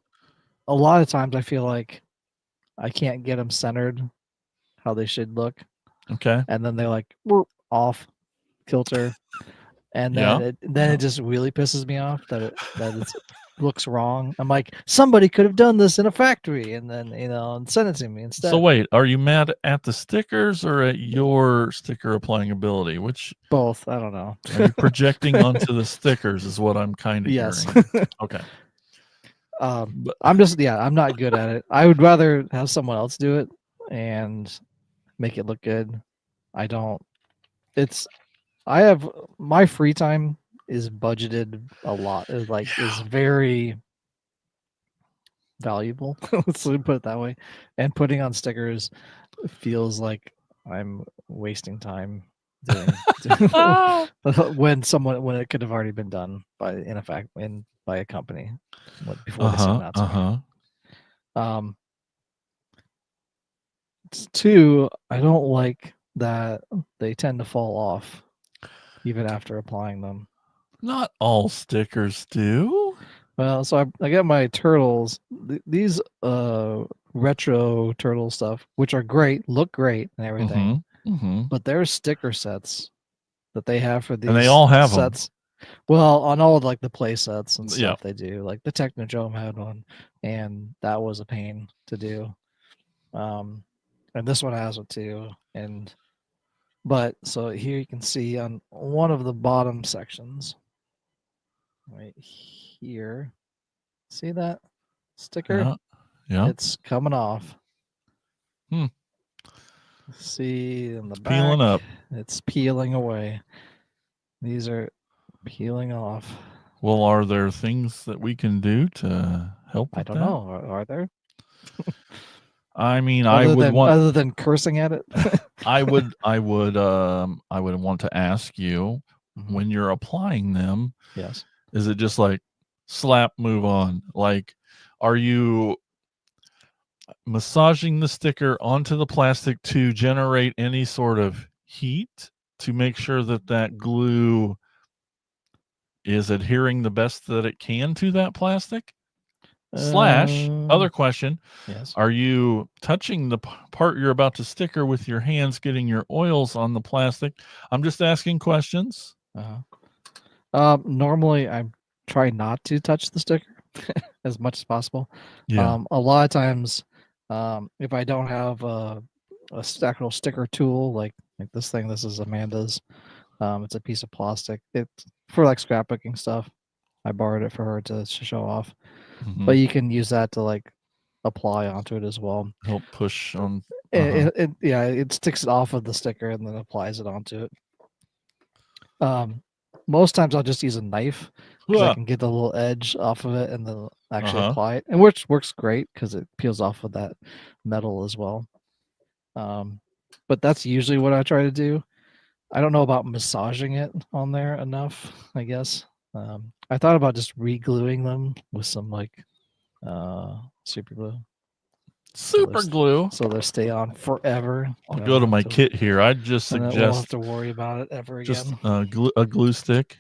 [SPEAKER 3] A lot of times I feel like I can't get them centered how they should look.
[SPEAKER 2] Okay.
[SPEAKER 3] And then they're like off kilter, and then it just really pisses me off that it looks wrong. I'm like, somebody could have done this in a factory, and then and send it to me instead.
[SPEAKER 2] So wait, are you mad at the stickers or at your sticker applying ability? Which?
[SPEAKER 3] Both. I don't know.
[SPEAKER 2] Are you projecting onto the stickers? Is what I'm kind of hearing. Okay.
[SPEAKER 3] I'm just I'm not good at it. I would rather have someone else do it and make it look good. I have my free time is budgeted a lot. Is very valuable. Let's put it that way. And putting on stickers feels like I'm wasting time doing when it could have already been done by a company before they sent it out to me. Two, I don't like that they tend to fall off even after applying them.
[SPEAKER 2] Not all stickers do.
[SPEAKER 3] Well, so I got my turtles. These retro turtle stuff, which are great, look great and everything. But there's sticker sets that they have for these,
[SPEAKER 2] and they all have
[SPEAKER 3] sets.
[SPEAKER 2] Them.
[SPEAKER 3] Well, on all of like the play sets and stuff they do. Like the Technodrome had one, and that was a pain to do. And this one has it too. But so here you can see on one of the bottom sections, right here, see that sticker?
[SPEAKER 2] Yeah.
[SPEAKER 3] It's coming off. See in the back,
[SPEAKER 2] peeling up.
[SPEAKER 3] It's peeling away. These are peeling off.
[SPEAKER 2] Well, are there things that we can do to help with
[SPEAKER 3] I don't know. Are there?
[SPEAKER 2] I mean,
[SPEAKER 3] other than cursing at it.
[SPEAKER 2] I would want to ask you, when you're applying them,
[SPEAKER 3] yes,
[SPEAKER 2] is it just like slap, move on? Like, are you massaging the sticker onto the plastic to generate any sort of heat, to make sure that glue is adhering the best that it can to that plastic? Slash, other question,
[SPEAKER 3] Yes.
[SPEAKER 2] are you touching the part you're about to sticker with your hands, getting your oils on the plastic? I'm just asking questions.
[SPEAKER 3] Normally, I try not to touch the sticker as much as possible.
[SPEAKER 2] Yeah.
[SPEAKER 3] A lot of times, if I don't have a actual sticker tool like this thing, this is Amanda's. It's a piece of plastic. It's for like scrapbooking stuff. I borrowed it for her to show off, but you can use that to like apply onto it as well.
[SPEAKER 2] Help push on.
[SPEAKER 3] It sticks it off of the sticker and then applies it onto it. Most times I'll just use a knife because I can get the little edge off of it and then actually apply it, and which works great because it peels off of that metal as well. But that's usually what I try to do. I don't know about massaging it on there enough, I guess. I thought about just re-gluing them with some like super glue. So they stay on forever.
[SPEAKER 2] I'll go to my kit here. I'd just
[SPEAKER 3] and
[SPEAKER 2] suggest
[SPEAKER 3] then we'll have to worry about it ever
[SPEAKER 2] just
[SPEAKER 3] again.
[SPEAKER 2] a glue stick.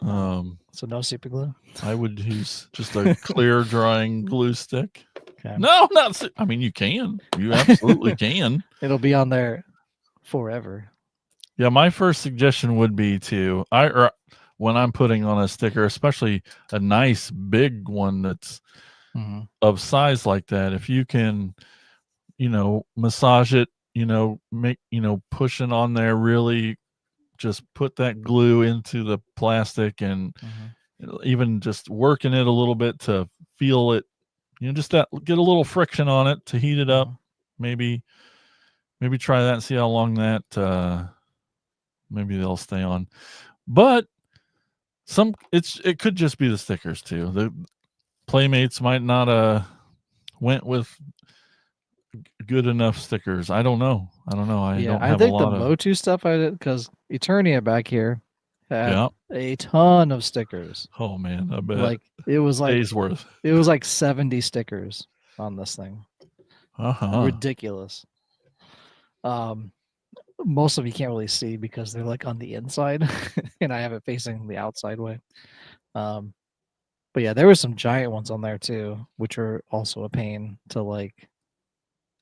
[SPEAKER 3] So no super glue.
[SPEAKER 2] I would use just a clear drying glue stick.
[SPEAKER 3] Okay.
[SPEAKER 2] No, not. I mean, you can. You absolutely can.
[SPEAKER 3] It'll be on there forever.
[SPEAKER 2] Yeah, my first suggestion would be to when I'm putting on a sticker, especially a nice big one that's of size like that, if you can, massage it, make, pushing on there, really just put that glue into the plastic and even just working it a little bit to feel it, just that, get a little friction on it to heat it up. Maybe try that and see how long that, maybe they'll stay on. But it could just be the stickers too. The Playmates might not went with good enough stickers. I don't know.
[SPEAKER 3] I think the Motu stuff I did, because Eternia back here had a ton of stickers.
[SPEAKER 2] Oh man, I bet.
[SPEAKER 3] Like it was like
[SPEAKER 2] days worth.
[SPEAKER 3] It was like 70 stickers on this thing. Ridiculous. Most of you can't really see because they're like on the inside and I have it facing the outside way. But yeah, there were some giant ones on there too, which are also a pain to like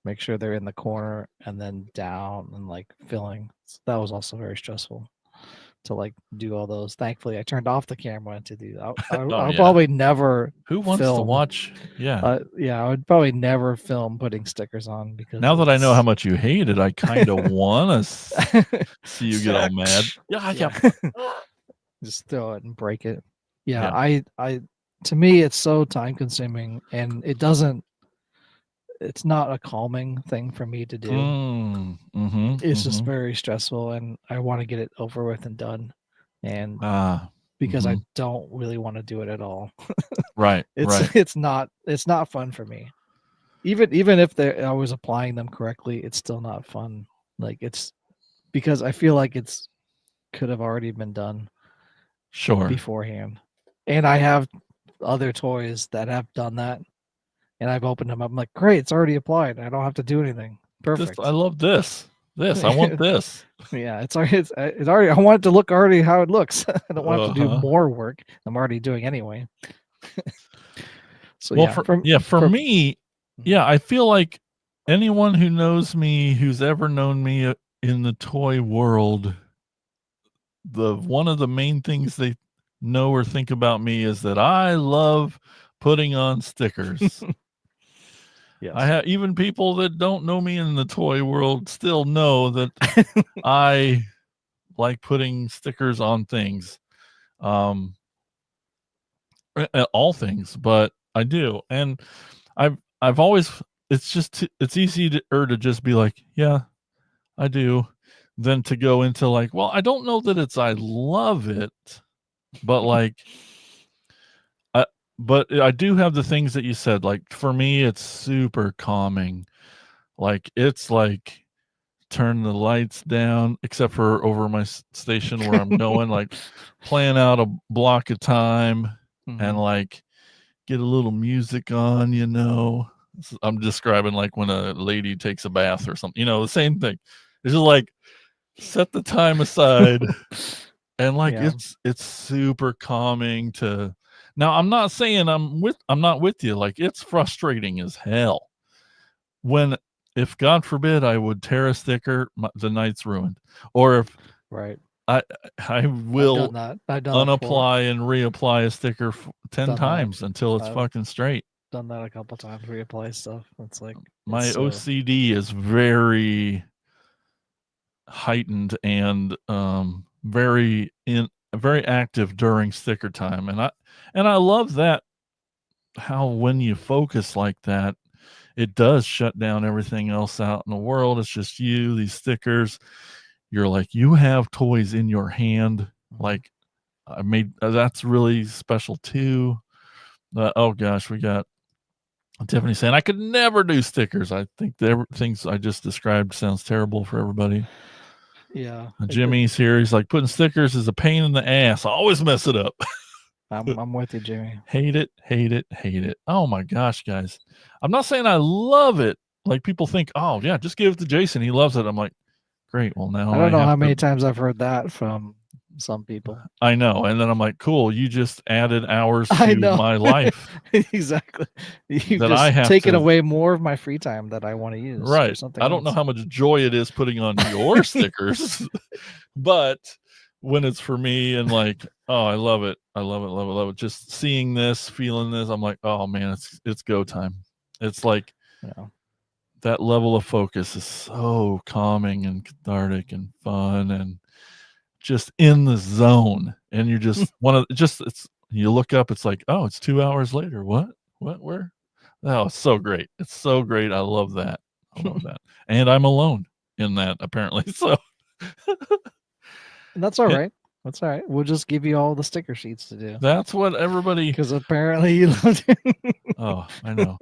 [SPEAKER 3] make sure they're in the corner and then down and like filling. So that was also very stressful to like do all those. Thankfully, I turned off the camera to do that. I'll probably never.
[SPEAKER 2] Who wants to watch? Yeah.
[SPEAKER 3] I would probably never film putting stickers on because
[SPEAKER 2] now that I know how much you hate it, I kind of want to see you get all mad. Yeah.
[SPEAKER 3] Just throw it and break it. Yeah. I to me, it's so time consuming and it's not a calming thing for me to do. It's just very stressful and I want to get it over with and done. And because I don't really want to do it at all.
[SPEAKER 2] Right.
[SPEAKER 3] It's not fun for me. Even if I was applying them correctly, it's still not fun. Like it's because I feel like it's could have already been done beforehand. And I have other toys that have done that. And I've opened them up. I'm like, great, it's already applied. I don't have to do anything. Perfect.
[SPEAKER 2] I love this. I want this.
[SPEAKER 3] Yeah, it's already. I want it to look already how it looks. I don't want to do more work. I'm already doing anyway. So
[SPEAKER 2] for me, I feel like anyone who knows me, who's ever known me in the toy world, one of the main things they know or think about me is that I love putting on stickers.
[SPEAKER 3] Yes.
[SPEAKER 2] I have even people that don't know me in the toy world still know that I like putting stickers on things, all things, but I do, and I've always it's easy to just be like, yeah, I do, than to go into like, well, I don't know that it's I love it, but like. But I do have the things that you said. Like for me, it's super calming. Like it's like turn the lights down, except for over my station where I'm going, like plan out a block of time and like get a little music on, I'm describing like when a lady takes a bath or something, the same thing. It's just like set the time aside. And like
[SPEAKER 3] Yeah.
[SPEAKER 2] it's super calming to. Now I'm not saying I'm not with you. Like it's frustrating as hell when, if God forbid I would tear a sticker, the night's ruined. Or if
[SPEAKER 3] Right.
[SPEAKER 2] I
[SPEAKER 3] I've
[SPEAKER 2] will
[SPEAKER 3] done that. I've done that before.
[SPEAKER 2] unapply and reapply a sticker 10
[SPEAKER 3] Done that.
[SPEAKER 2] times until it's
[SPEAKER 3] I've
[SPEAKER 2] fucking straight.
[SPEAKER 3] done that a couple times. Reapply stuff. It's like
[SPEAKER 2] My
[SPEAKER 3] it's so,
[SPEAKER 2] OCD is very heightened and very active during sticker time, and I love that, how when you focus like that, it does shut down everything else out in the world. It's just you, these stickers. You're like, you have toys in your hand. Like I made that's really special too. Oh gosh, we got Tiffany saying I could never do stickers. I think the things I just described sounds terrible for everybody.
[SPEAKER 3] yeah.
[SPEAKER 2] Jimmy's here. He's like, putting stickers is a pain in the ass. I always mess it up.
[SPEAKER 3] I'm with you, Jimmy.
[SPEAKER 2] Hate it, hate it, hate it. Oh my gosh, guys. I'm not saying I love it. Like people think, oh yeah, just give it to Jason. He loves it. I'm like, great. Well, now
[SPEAKER 3] I don't know
[SPEAKER 2] have
[SPEAKER 3] how many
[SPEAKER 2] to,
[SPEAKER 3] times I've heard that from some people.
[SPEAKER 2] I know. And then I'm like, cool, you just added hours
[SPEAKER 3] I
[SPEAKER 2] to
[SPEAKER 3] know.
[SPEAKER 2] my life.
[SPEAKER 3] Exactly. You've
[SPEAKER 2] That
[SPEAKER 3] just
[SPEAKER 2] I have
[SPEAKER 3] taken
[SPEAKER 2] to,
[SPEAKER 3] away more of my free time that I want to use.
[SPEAKER 2] right.
[SPEAKER 3] For something
[SPEAKER 2] I don't know
[SPEAKER 3] else.
[SPEAKER 2] how much joy it is putting on your stickers, but when it's for me and like, oh, I love it. I love it, love it, love it. Just seeing this, feeling this, I'm like, oh man, it's go time. It's like that level of focus is so calming and cathartic and fun and just in the zone. And you're just it's you look up, it's like, oh, it's 2 hours later. What? Where? Oh, it's so great. It's so great. I love that. I love that. And I'm alone in that apparently. So
[SPEAKER 3] And that's all right. That's all right. We'll just give you all the sticker sheets to do.
[SPEAKER 2] That's what everybody.
[SPEAKER 3] Because apparently you love it.
[SPEAKER 2] Oh, I know.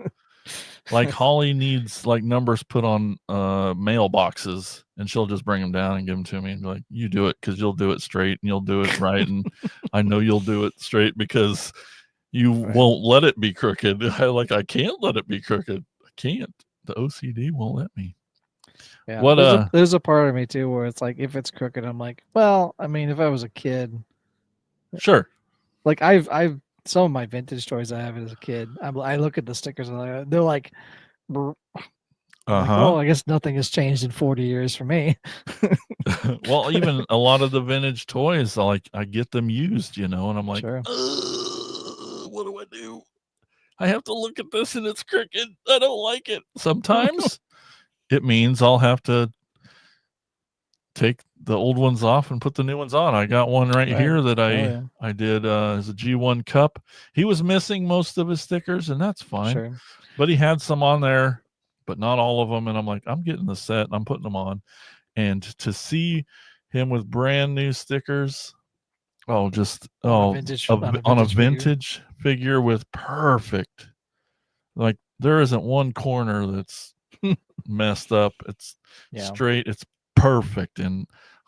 [SPEAKER 2] Like Holly needs like numbers put on mailboxes, and she'll just bring them down and give them to me and be like, "You do it because you'll do it straight and you'll do it right, and I know you'll do it straight because you won't let it be crooked." I can't let it be crooked. I can't. The OCD won't let me.
[SPEAKER 3] Yeah,
[SPEAKER 2] What
[SPEAKER 3] there's a part of me too where it's like, if it's crooked, I'm like, well, I mean, if I was a kid,
[SPEAKER 2] sure.
[SPEAKER 3] like I've some of my vintage toys I have as a kid. I look at the stickers and they're like, like, well, I guess nothing has changed in 40 years for me.
[SPEAKER 2] Well, even a lot of the vintage toys, like I get them used, and I'm like,
[SPEAKER 3] Sure.
[SPEAKER 2] what do I do? I have to look at this and it's crooked. I don't like it. Sometimes it means I'll have to take the old ones off and put the new ones on. I got one right here that I did as a G1 cup. He was missing most of his stickers, and that's fine.
[SPEAKER 3] Sure.
[SPEAKER 2] But he had some on there, but not all of them. And I'm like, I'm getting the set and I'm putting them on. And to see him with brand new stickers, on a vintage figure with perfect, like there isn't one corner that's messed up. It's straight. It's perfect. And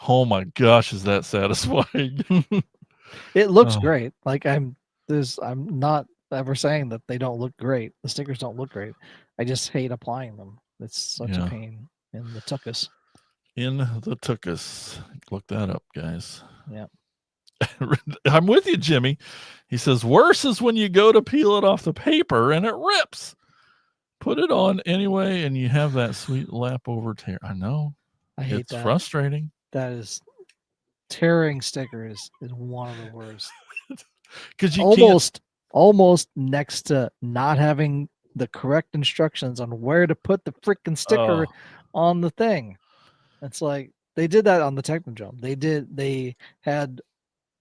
[SPEAKER 2] oh my gosh, is that satisfying?
[SPEAKER 3] It looks great. Like I'm not ever saying that they don't look great. The stickers don't look great. I just hate applying them. It's such a pain in the tuchus.
[SPEAKER 2] In the tuchus. Look that up, guys.
[SPEAKER 3] Yeah.
[SPEAKER 2] I'm with you, Jimmy. He says, worse is when you go to peel it off the paper and it rips. Put it on anyway, and you have that sweet lap over tear. I know.
[SPEAKER 3] I hate
[SPEAKER 2] it's frustrating.
[SPEAKER 3] That is tearing stickers is one of the worst.
[SPEAKER 2] Because you
[SPEAKER 3] almost next to not having the correct instructions on where to put the freaking sticker on the thing. It's like they did that on the Technodrome. They had,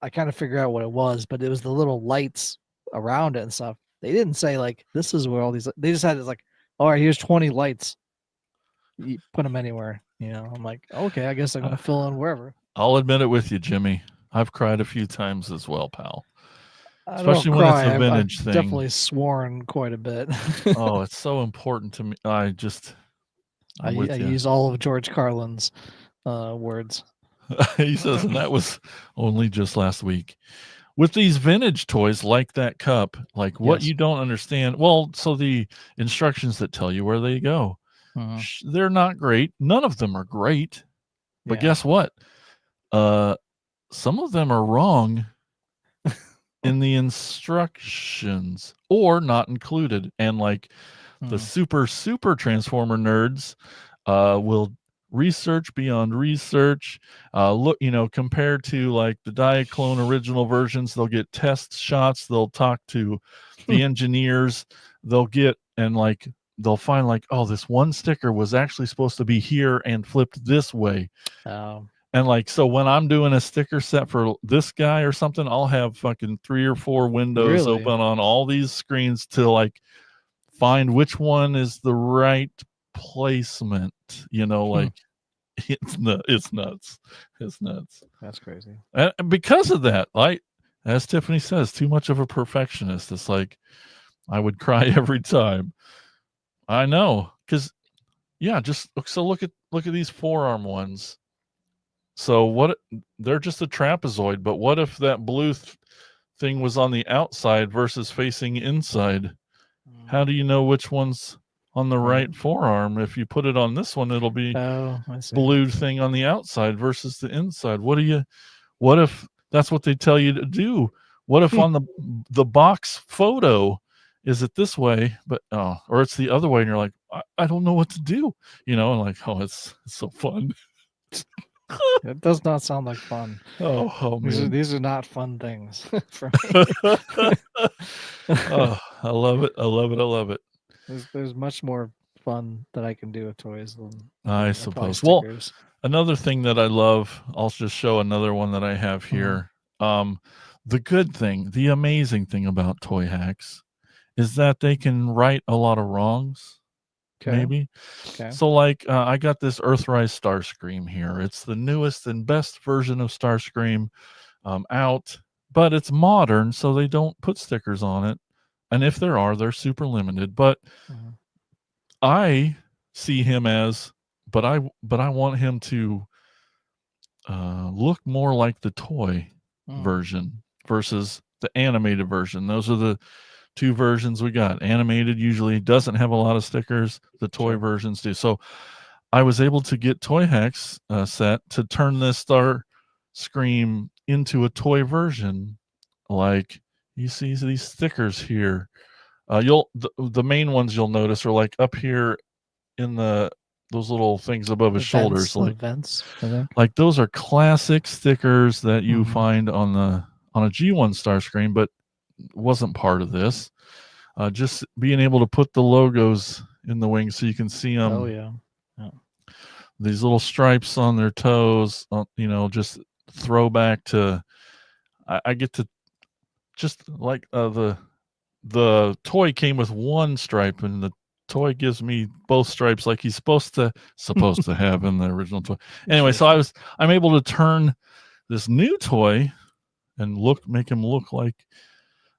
[SPEAKER 3] I kind of figure out what it was, but it was the little lights around it and stuff. They didn't say like, this is where all these, they just had it like, all right, here's 20 lights. You put them anywhere. I'm like, okay, I guess I'm going to fill in wherever.
[SPEAKER 2] I'll admit it with you, Jimmy. I've cried a few times as well, pal. Especially when it's a vintage thing.
[SPEAKER 3] Definitely sworn quite a bit.
[SPEAKER 2] Oh, it's so important to me. I
[SPEAKER 3] use all of George Carlin's words.
[SPEAKER 2] He says, and that was only just last week. With these vintage toys like that cup, like what you don't understand. Well, so the instructions that tell you where they go, they're not great. None of them are great. But
[SPEAKER 3] Yeah.
[SPEAKER 2] guess what? Some of them are wrong in the instructions or not included. And like the super transformer nerds will research beyond research. Look, compared to like the Diaclone original versions, they'll get test shots. They'll talk to the engineers. They'll get and like they'll find like, oh, this one sticker was actually supposed to be here and flipped this way. And like, so when I'm doing a sticker set for this guy or something, I'll have fucking 3 or 4 windows
[SPEAKER 3] Really?
[SPEAKER 2] open on all these screens to like find which one is the right placement. Like it's nuts. It's nuts.
[SPEAKER 3] That's crazy.
[SPEAKER 2] And because of that, like as Tiffany says, too much of a perfectionist. It's like I would cry every time. I know, because just so look at these forearm ones. So what? They're just a trapezoid, but what if that blue thing was on the outside versus facing inside? How do you know which one's on the right forearm? If you put it on this one, it'll be blue thing on the outside versus the inside. What if that's what they tell you to do? What if on the box photo is it this way, but or it's the other way, and you're like, I don't know what to do, and like, oh, it's so fun.
[SPEAKER 3] It does not sound like fun.
[SPEAKER 2] Oh man.
[SPEAKER 3] These are not fun things for me.
[SPEAKER 2] Oh, I love it.
[SPEAKER 3] There's much more fun that I can do with toys than
[SPEAKER 2] I suppose. Well, another thing that I love, I'll just show another one that I have here. The good thing, the amazing thing about Toy Hacks is that they can right a lot of wrongs. Maybe. Okay. So like I got this Earthrise Starscream here. It's the newest and best version of Starscream out, but it's modern, so they don't put stickers on it. And if there are, they're super limited. But I see him as, but I want him to look more like the toy version versus the animated version. Those are the 2 versions we got. Animated usually doesn't have a lot of stickers. The toy versions do. So I was able to get Toy Hacks set to turn this Starscream into a toy version. Like you see these stickers here. The main ones you'll notice are like up here in those little things above his shoulders. Like
[SPEAKER 3] vents,
[SPEAKER 2] like those are classic stickers that you find on a G1 Starscream, but wasn't part of this. Just being able to put the logos in the wings so you can see them.
[SPEAKER 3] Oh yeah.
[SPEAKER 2] These little stripes on their toes, just throwback to I get to just like the toy came with 1 stripe, and the toy gives me both stripes like he's supposed to have in the original toy. Anyway, so I'm able to turn this new toy and make him look like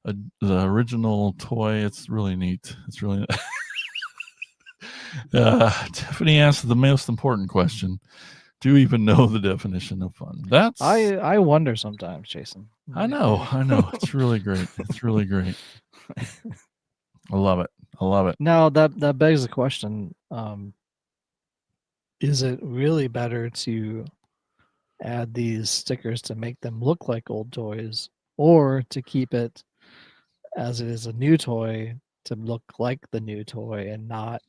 [SPEAKER 2] the original toy. It's really neat. It's really Tiffany asked the most important question. Do you even know the definition of fun? That's
[SPEAKER 3] I wonder sometimes, Jason.
[SPEAKER 2] I know. It's really great. I love it.
[SPEAKER 3] Now that begs the question, is it really better to add these stickers to make them look like old toys, or to keep it as it is a new toy to look like the new toy and not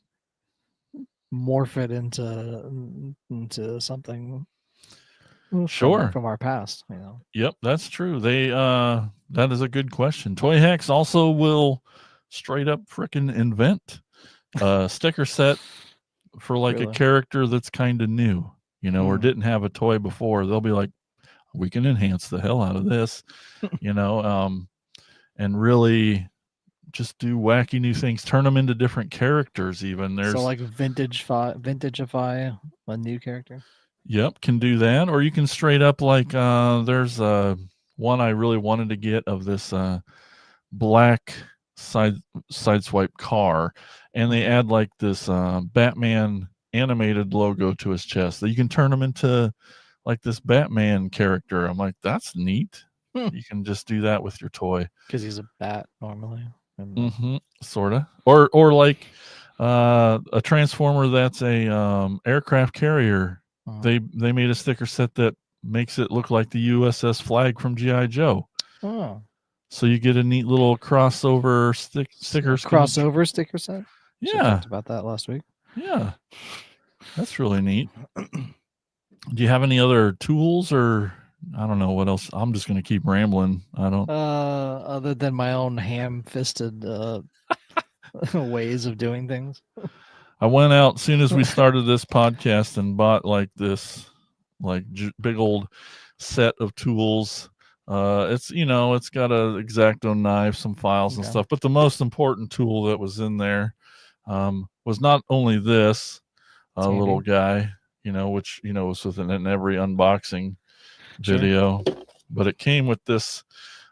[SPEAKER 3] morph it into something from our past?
[SPEAKER 2] Yep, that's true. They that is a good question. Toy Hacks also will straight up frickin' invent a sticker set for like a character that's kind of new, or didn't have a toy before. They'll be like, we can enhance the hell out of this, and really just do wacky new things, turn them into different characters. Even there's
[SPEAKER 3] so like vintageify a new character.
[SPEAKER 2] Yep, can do that. Or you can straight up like there's one I really wanted to get of this black sideswipe car, and they add like this Batman animated logo to his chest that you can turn him into like this Batman character. I'm like, that's neat. You can just do that with your toy
[SPEAKER 3] because he's a bat normally.
[SPEAKER 2] Sorta. Or like a transformer that's a aircraft carrier They made a sticker set that makes it look like the USS flag from G.I. Joe.
[SPEAKER 3] Oh,
[SPEAKER 2] So you get a neat little crossover sticker.
[SPEAKER 3] Crossover sticker set. We
[SPEAKER 2] Yeah,
[SPEAKER 3] talked about that last week.
[SPEAKER 2] yeah, that's really neat. Do you have any other tools, or I don't know what else? I'm just going to keep rambling. I don't.
[SPEAKER 3] Other than my own ham-fisted ways of doing things.
[SPEAKER 2] I went out as soon as we started this podcast and bought like this, big old set of tools. It's it's got a X-Acto knife, some files and stuff. But the most important tool that was in there was not only this little guy, which was in every unboxing video, but it came with this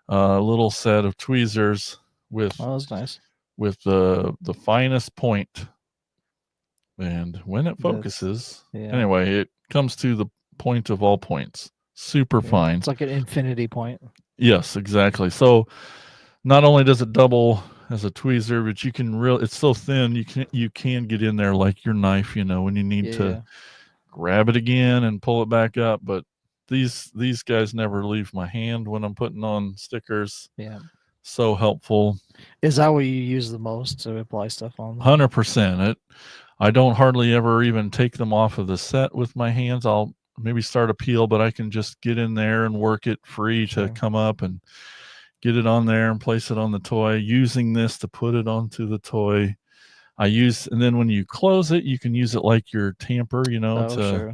[SPEAKER 2] little set of tweezers with
[SPEAKER 3] that's nice,
[SPEAKER 2] with the finest point. And when it focuses, anyway, it comes to the point of all points. Super fine.
[SPEAKER 3] It's like an infinity point.
[SPEAKER 2] Yes, exactly. So not only does it double as a tweezer, but you can it's so thin you can get in there like your knife, when you need to grab it again and pull it back up. But these guys never leave my hand when I'm putting on stickers.
[SPEAKER 3] Yeah.
[SPEAKER 2] So helpful.
[SPEAKER 3] Is that what you use the most to apply stuff on?
[SPEAKER 2] 100%. I don't hardly ever even take them off of the set with my hands. I'll maybe start a peel, but I can just get in there and work it free to come up and get it on there and place it on the toy, using this to put it onto the toy. And then when you close it, you can use it like your tamper, to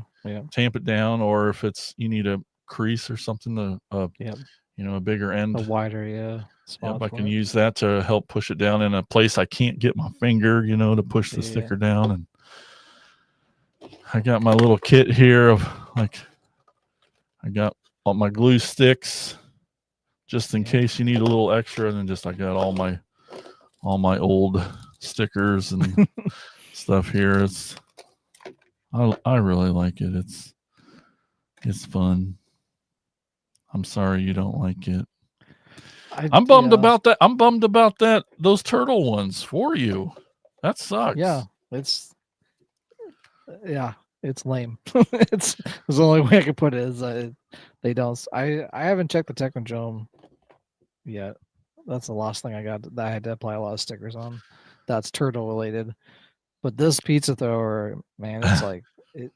[SPEAKER 2] tamp it down, or if you need a crease or something, a bigger end.
[SPEAKER 3] A wider,
[SPEAKER 2] I can use that to help push it down in a place I can't get my finger, to push the sticker down. And I got my little kit here of I got all my glue sticks just in case you need a little extra. And then I got all my old stickers and stuff here. I really like it. It's fun. I'm sorry you don't like it. I'm bummed about that. I'm bummed about that. Those turtle ones for you. That sucks.
[SPEAKER 3] Yeah, it's lame. It's the only way I could put it is they don't. I haven't checked the Technodrome yet. That's the last thing I got that I had to apply a lot of stickers on. That's turtle related. But this pizza thrower, man, it's like it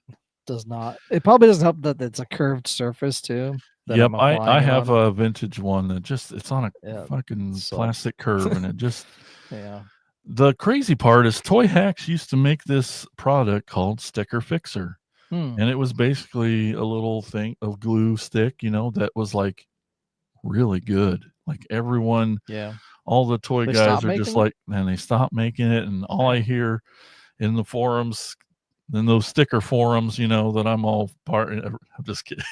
[SPEAKER 3] does not. It probably doesn't help that it's a curved surface too.
[SPEAKER 2] Yep, I have a vintage one that it's on a fucking plastic curve, and it just The crazy part is Toy Hacks used to make this product called Sticker Fixer, and it was basically a little thing of glue stick, that was like really good. Like everyone, all the toy guys are just like, man, they stopped making it, and all I hear in the forums, in those sticker forums, that I'm all part. I'm just kidding.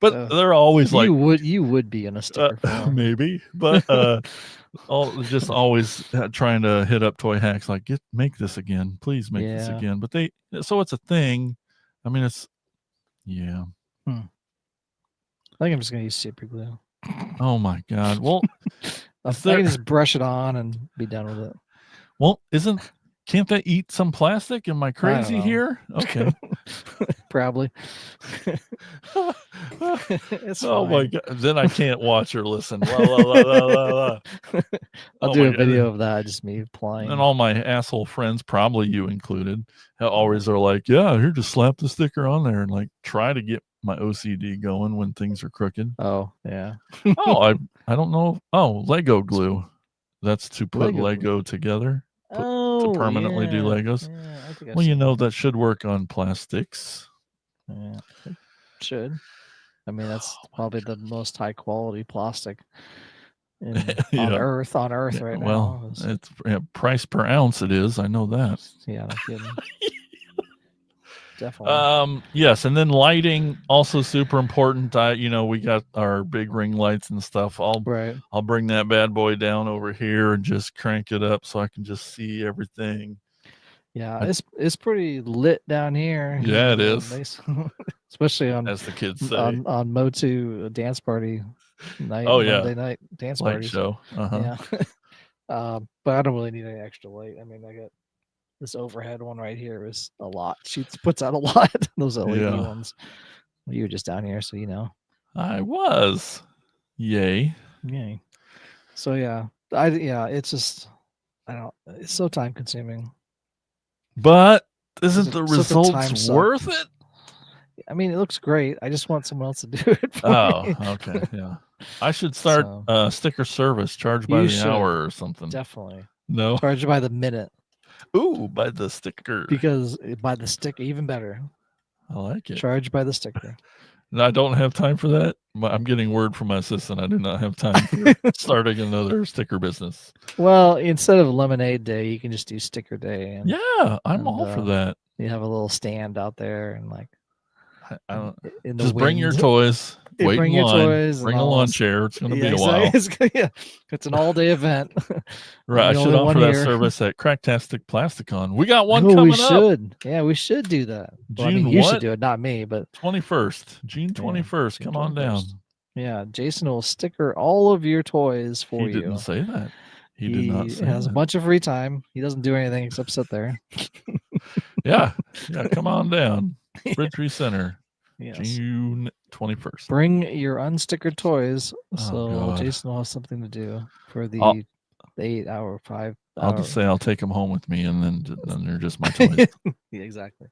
[SPEAKER 2] But they're always like,
[SPEAKER 3] you would be in a sticker forum.
[SPEAKER 2] Maybe, but always trying to hit up Toy Hacks like, make this again, please make this again. But so it's a thing. I mean, it's I
[SPEAKER 3] think I'm just gonna use super glue.
[SPEAKER 2] Oh my god! Well,
[SPEAKER 3] I can just brush it on and be done with it.
[SPEAKER 2] Well, can't they eat some plastic? Am I crazy here? Okay.
[SPEAKER 3] Probably.
[SPEAKER 2] It's fine. My god! Then I can't watch or listen. La, la, la, la, la, la.
[SPEAKER 3] I'll do a video of that, just me applying.
[SPEAKER 2] And all my asshole friends, probably you included, always are like, "Yeah, here, just slap the sticker on there," and like try to get my OCD going when things are crooked.
[SPEAKER 3] Oh yeah.
[SPEAKER 2] I don't know. Oh, Lego glue. That's to put Lego together. To permanently do Legos. Yeah, well, that should work on plastics.
[SPEAKER 3] Yeah, it should. I mean, that's probably the most high quality plastic on Earth right now.
[SPEAKER 2] Well, it's price per ounce. It is. I know that.
[SPEAKER 3] Yeah, no kidding. Definitely.
[SPEAKER 2] Yes, and then lighting also super important. We got our big ring lights and stuff. I'll bring that bad boy down over here and just crank it up so I can just see everything.
[SPEAKER 3] Yeah, it's pretty lit down here.
[SPEAKER 2] Yeah, it is.
[SPEAKER 3] Especially on,
[SPEAKER 2] as the kids say,
[SPEAKER 3] on Motu dance party night.
[SPEAKER 2] Oh yeah,
[SPEAKER 3] Monday night dance
[SPEAKER 2] light
[SPEAKER 3] parties.
[SPEAKER 2] show.
[SPEAKER 3] Yeah. But I don't really need any extra light. I mean, I got this overhead one right here is a lot. She puts out a lot. Those LED
[SPEAKER 2] Yeah.
[SPEAKER 3] ones. You were just down here, so you know.
[SPEAKER 2] I was. Yay.
[SPEAKER 3] Yay. So yeah, it's just it's so time consuming.
[SPEAKER 2] But isn't the
[SPEAKER 3] Such a
[SPEAKER 2] results
[SPEAKER 3] time suck.
[SPEAKER 2] worth it?
[SPEAKER 3] I mean, it looks great. I just want someone else to do it for me.
[SPEAKER 2] Okay, yeah. I should start sticker service, charge by
[SPEAKER 3] You
[SPEAKER 2] the
[SPEAKER 3] should.
[SPEAKER 2] hour or something.
[SPEAKER 3] Definitely.
[SPEAKER 2] No.
[SPEAKER 3] Charge by the minute.
[SPEAKER 2] Ooh, by the sticker.
[SPEAKER 3] Because by the sticker, even better.
[SPEAKER 2] I like it.
[SPEAKER 3] Charge by the sticker.
[SPEAKER 2] And I don't have time for that. I'm getting word from my assistant. I do not have time for starting another sticker business.
[SPEAKER 3] Well, instead of lemonade day, you can just do sticker day. And,
[SPEAKER 2] yeah, I'm all for that.
[SPEAKER 3] You have a little stand out there and like.
[SPEAKER 2] I don't.
[SPEAKER 3] In the
[SPEAKER 2] Just bring your toys. Wait
[SPEAKER 3] bring
[SPEAKER 2] in
[SPEAKER 3] your
[SPEAKER 2] line.
[SPEAKER 3] toys.
[SPEAKER 2] Bring a lawn chair. It's going to be a while.
[SPEAKER 3] It's an all-day event.
[SPEAKER 2] Right. I should offer that service at Cracktastic Plasticon. We got one coming
[SPEAKER 3] we
[SPEAKER 2] up.
[SPEAKER 3] should. Yeah, we should do that. Well, I mean, you should do it, not me, but
[SPEAKER 2] 21st, June 21st.
[SPEAKER 3] Yeah,
[SPEAKER 2] Come on down.
[SPEAKER 3] Yeah, Jason will sticker all of your toys for you.
[SPEAKER 2] He didn't say that. He did not say
[SPEAKER 3] has
[SPEAKER 2] that.
[SPEAKER 3] a bunch of free time. He doesn't do anything except sit there.
[SPEAKER 2] Yeah. Come on down. Bridgeview Center.
[SPEAKER 3] Yes.
[SPEAKER 2] June 21st.
[SPEAKER 3] Bring your unstickered toys so Jason will have something to do for the 8 hour, 5
[SPEAKER 2] I'll just say I'll take them home with me, and then they're just my toys.
[SPEAKER 3] Yeah, exactly.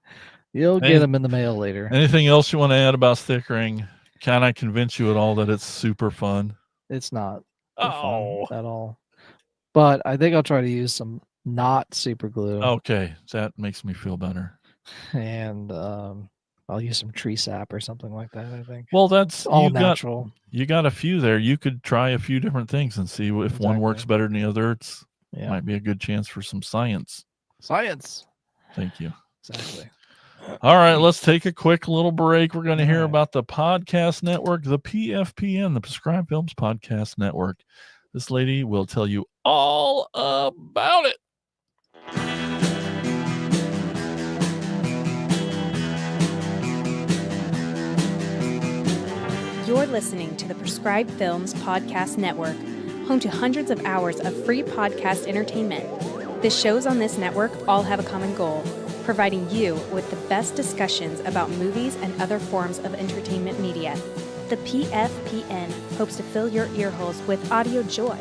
[SPEAKER 3] You'll get them in the mail later.
[SPEAKER 2] Anything else you want to add about stickering? Can I convince you at all that it's super fun?
[SPEAKER 3] It's not fun at all. But I think I'll try to use some not super glue.
[SPEAKER 2] Okay, that makes me feel better.
[SPEAKER 3] And I'll use some tree sap or something like that, I think.
[SPEAKER 2] Well, that's
[SPEAKER 3] all natural.
[SPEAKER 2] You got a few there. You could try a few different things and see if one works better than the other. Might be a good chance for some science.
[SPEAKER 3] Science.
[SPEAKER 2] Thank you.
[SPEAKER 3] Exactly.
[SPEAKER 2] All right, let's take a quick little break. We're going to hear about the podcast network, the PFPN, the Prescribed Films Podcast Network. This lady will tell you all about it.
[SPEAKER 4] You're listening to the Prescribed Films Podcast Network, home to hundreds of hours of free podcast entertainment. The shows on this network all have a common goal, providing you with the best discussions about movies and other forms of entertainment media. The PFPN hopes to fill your earholes with audio joy.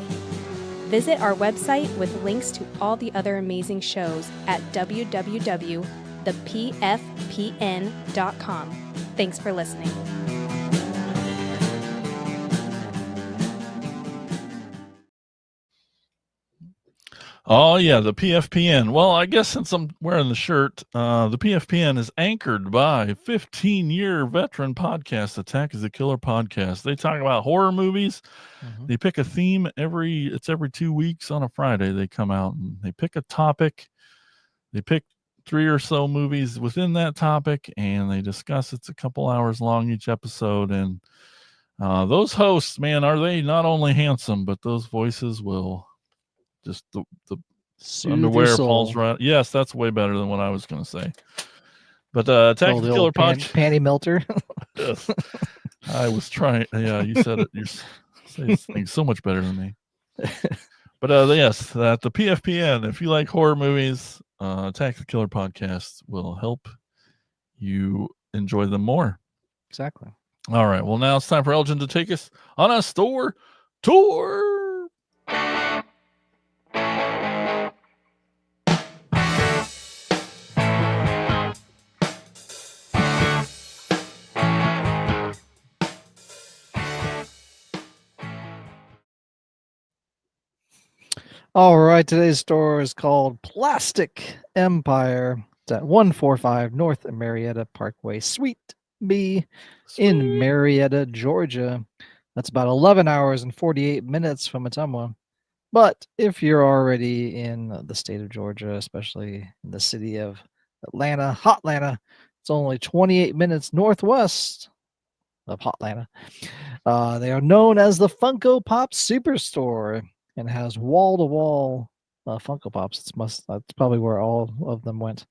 [SPEAKER 4] Visit our website with links to all the other amazing shows at www.thepfpn.com. Thanks for listening.
[SPEAKER 2] Oh, yeah, the PFPN. Well, I guess since I'm wearing the shirt, the PFPN is anchored by 15-year veteran podcast, Attack is the Killer podcast. They talk about horror movies. Mm-hmm. They pick a theme every 2 weeks on a Friday. They come out and they pick a topic. They pick 3 or so movies within that topic, and they discuss. It's a couple hours long each episode. And those hosts, man, are they not only handsome, but those voices will... Just the underwear falls right. Yes, that's way better than what I was going to say. But Attack the Killer podcast,
[SPEAKER 3] panty melter.
[SPEAKER 2] Yes. I was trying. Yeah, you said it. You're saying so much better than me. But yes, that the PFPN. If you like horror movies, Attack the Killer podcast will help you enjoy them more.
[SPEAKER 3] Exactly.
[SPEAKER 2] All right. Well, now it's time for Elgin to take us on a store tour.
[SPEAKER 3] All right, today's store is called Plastic Empire. It's at 145 North Marietta Parkway, Suite B in Marietta, Georgia. That's about 11 hours and 48 minutes from Ottumwa. But if you're already in the state of Georgia, especially in the city of Atlanta, Hotlanta, it's only 28 minutes northwest of Hotlanta. They are known as the Funko Pop Superstore and has wall-to-wall Funko Pops. That's probably where all of them went.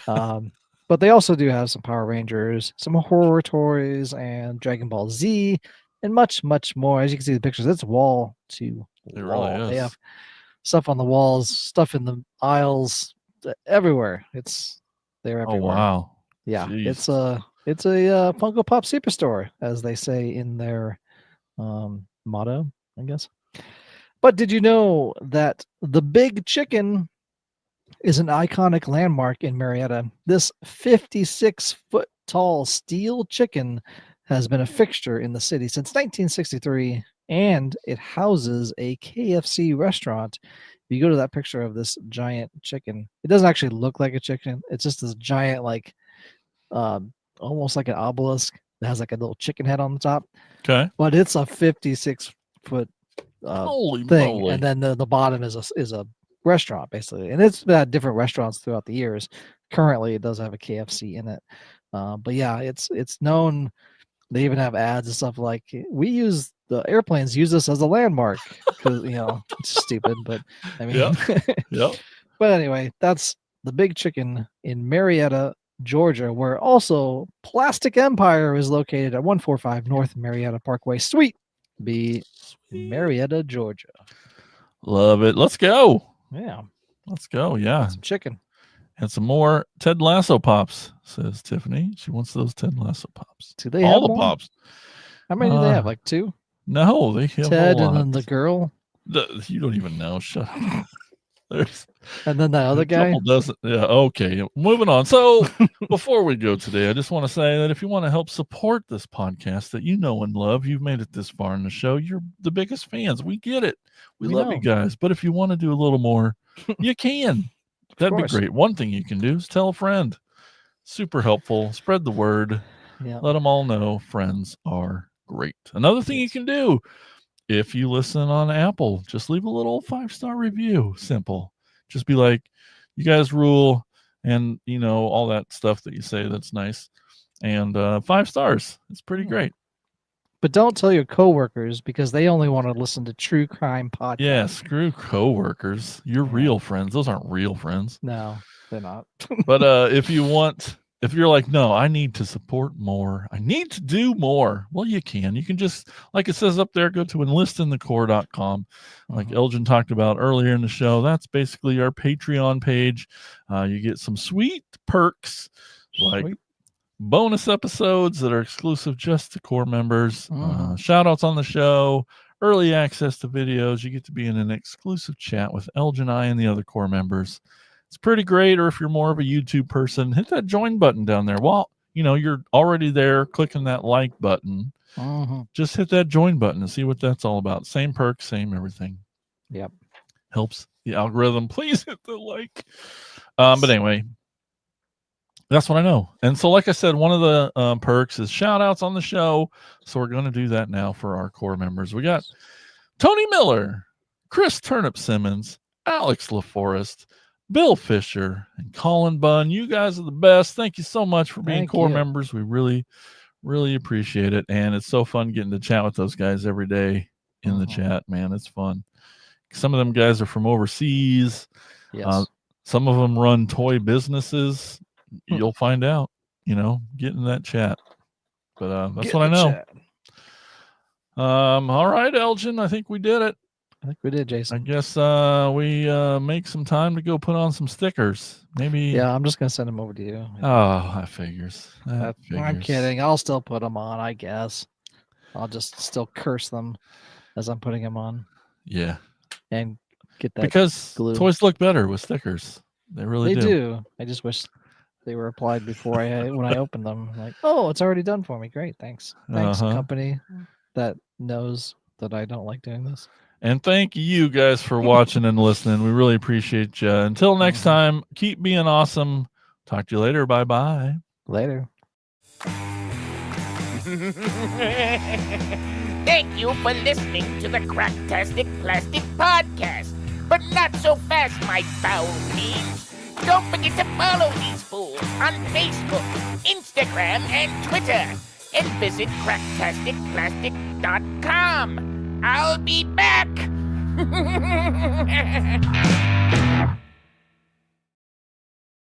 [SPEAKER 3] But they also do have some Power Rangers, some horror toys, and Dragon Ball Z, and much, much more. As you can see the pictures, it's wall to wall.
[SPEAKER 2] It really is.
[SPEAKER 3] They have stuff on the walls, stuff in the aisles, everywhere. They're
[SPEAKER 2] Oh
[SPEAKER 3] everywhere.
[SPEAKER 2] wow.
[SPEAKER 3] Yeah,
[SPEAKER 2] Jeez.
[SPEAKER 3] it's a Funko Pop Superstore, as they say in their motto, I guess. But did you know that the Big Chicken is an iconic landmark in Marietta? This 56-foot tall steel chicken has been a fixture in the city since 1963, and it houses a KFC restaurant. If you go to that picture of this giant chicken, it doesn't actually look like a chicken. It's just this giant, like, almost like an obelisk that has like a little chicken head on the top.
[SPEAKER 2] Okay.
[SPEAKER 3] But it's a 56-foot
[SPEAKER 2] Holy
[SPEAKER 3] thing,
[SPEAKER 2] moly.
[SPEAKER 3] and then the bottom is a restaurant basically, and it's had different restaurants throughout the years. Currently, it does have a KFC in it, but yeah, it's known. They even have ads and stuff like, the airplanes use this as a landmark because it's stupid, but I mean,
[SPEAKER 2] Yep.
[SPEAKER 3] But anyway, that's the Big Chicken in Marietta, Georgia, where also Plastic Empire is located at 145 North Marietta Parkway, Suite B, Marietta, Georgia.
[SPEAKER 2] Love it. Let's go.
[SPEAKER 3] Yeah,
[SPEAKER 2] Let's go. Yeah.
[SPEAKER 3] some chicken.
[SPEAKER 2] And some more Ted Lasso pops, says Tiffany. She wants those Ted Lasso pops.
[SPEAKER 3] Do they
[SPEAKER 2] all
[SPEAKER 3] have
[SPEAKER 2] the
[SPEAKER 3] more?
[SPEAKER 2] pops?
[SPEAKER 3] How many do they have? Like 2?
[SPEAKER 2] No, they have
[SPEAKER 3] Ted
[SPEAKER 2] a lot.
[SPEAKER 3] and then the girl,
[SPEAKER 2] You don't even know. Shut up. There's
[SPEAKER 3] and then that other
[SPEAKER 2] a
[SPEAKER 3] guy.
[SPEAKER 2] couple dozen. Yeah. Okay. Moving on. So before we go today, I just want to say that if you want to help support this podcast that you know and love, you've made it this far in the show. You're the biggest fans. We get it. We love you guys. But if you want to do a little more, you can. That'd be great. One thing you can do is tell a friend. Super helpful. Spread the word.
[SPEAKER 3] Yeah.
[SPEAKER 2] Let them all know friends are great. Another thing you can do, if you listen on Apple, just leave a little 5-star review. Simple. Just be like, you guys rule, and all that stuff that you say that's nice. And 5 stars. It's pretty great.
[SPEAKER 3] But don't tell your coworkers, because they only want to listen to true crime podcasts.
[SPEAKER 2] Yeah, screw coworkers. You're real friends. Those aren't real friends.
[SPEAKER 3] No, they're not.
[SPEAKER 2] But if you're like, no, I need to support more, I need to do more, well, you can. You can just, like it says up there, go to enlistinthecorps.com. Like Elgin talked about earlier in the show, that's basically our Patreon page. You get some sweet perks, like bonus episodes that are exclusive just to Corps members, shout outs on the show, early access to videos. You get to be in an exclusive chat with Elgin and I and the other Corps members. It's pretty great. Or if you're more of a YouTube person, hit that join button down there. Well, you're already there clicking that like button. Just hit that join button and see what that's all about. Same perks, same everything.
[SPEAKER 3] Yep.
[SPEAKER 2] Helps the algorithm. Please hit the like. But anyway, that's what I know. And so, like I said, one of the perks is shout outs on the show. So we're going to do that now for our Corps members. We got Tony Miller, Chris Turnip Simmons, Alex LaForest, Bill Fisher, and Colin Bunn. You guys are the best. Thank you so much for being Corps members. We really, really appreciate it. And it's so fun getting to chat with those guys every day in the chat, man. It's fun. Some of them guys are from overseas.
[SPEAKER 3] Yes.
[SPEAKER 2] Some of them run toy businesses. You'll find out, get in that chat. But that's what I know.
[SPEAKER 3] Chat.
[SPEAKER 2] All right, Elgin, I think we did it.
[SPEAKER 3] I think we did, Jason.
[SPEAKER 2] I guess we make some time to go put on some stickers. Maybe.
[SPEAKER 3] Yeah, I'm just going to send them over to you.
[SPEAKER 2] Oh, that figures.
[SPEAKER 3] I'm kidding. I'll still put them on, I guess. I'll just still curse them as I'm putting them on.
[SPEAKER 2] Yeah.
[SPEAKER 3] And get that
[SPEAKER 2] because
[SPEAKER 3] glue.
[SPEAKER 2] Toys look better with stickers. They really do.
[SPEAKER 3] I just wish they were applied before when I opened them. Like, oh, it's already done for me. Great, thanks. Thanks, company that knows that I don't like doing this.
[SPEAKER 2] And thank you guys for watching and listening. We really appreciate you. Until next time, keep being awesome. Talk to you later. Bye-bye.
[SPEAKER 3] Later.
[SPEAKER 1] Thank you for listening to the Cracktastic Plastic Podcast. But not so fast, my foul fiends. Don't forget to follow these fools on Facebook, Instagram, and Twitter. And visit cracktasticplastic.com. I'll be back.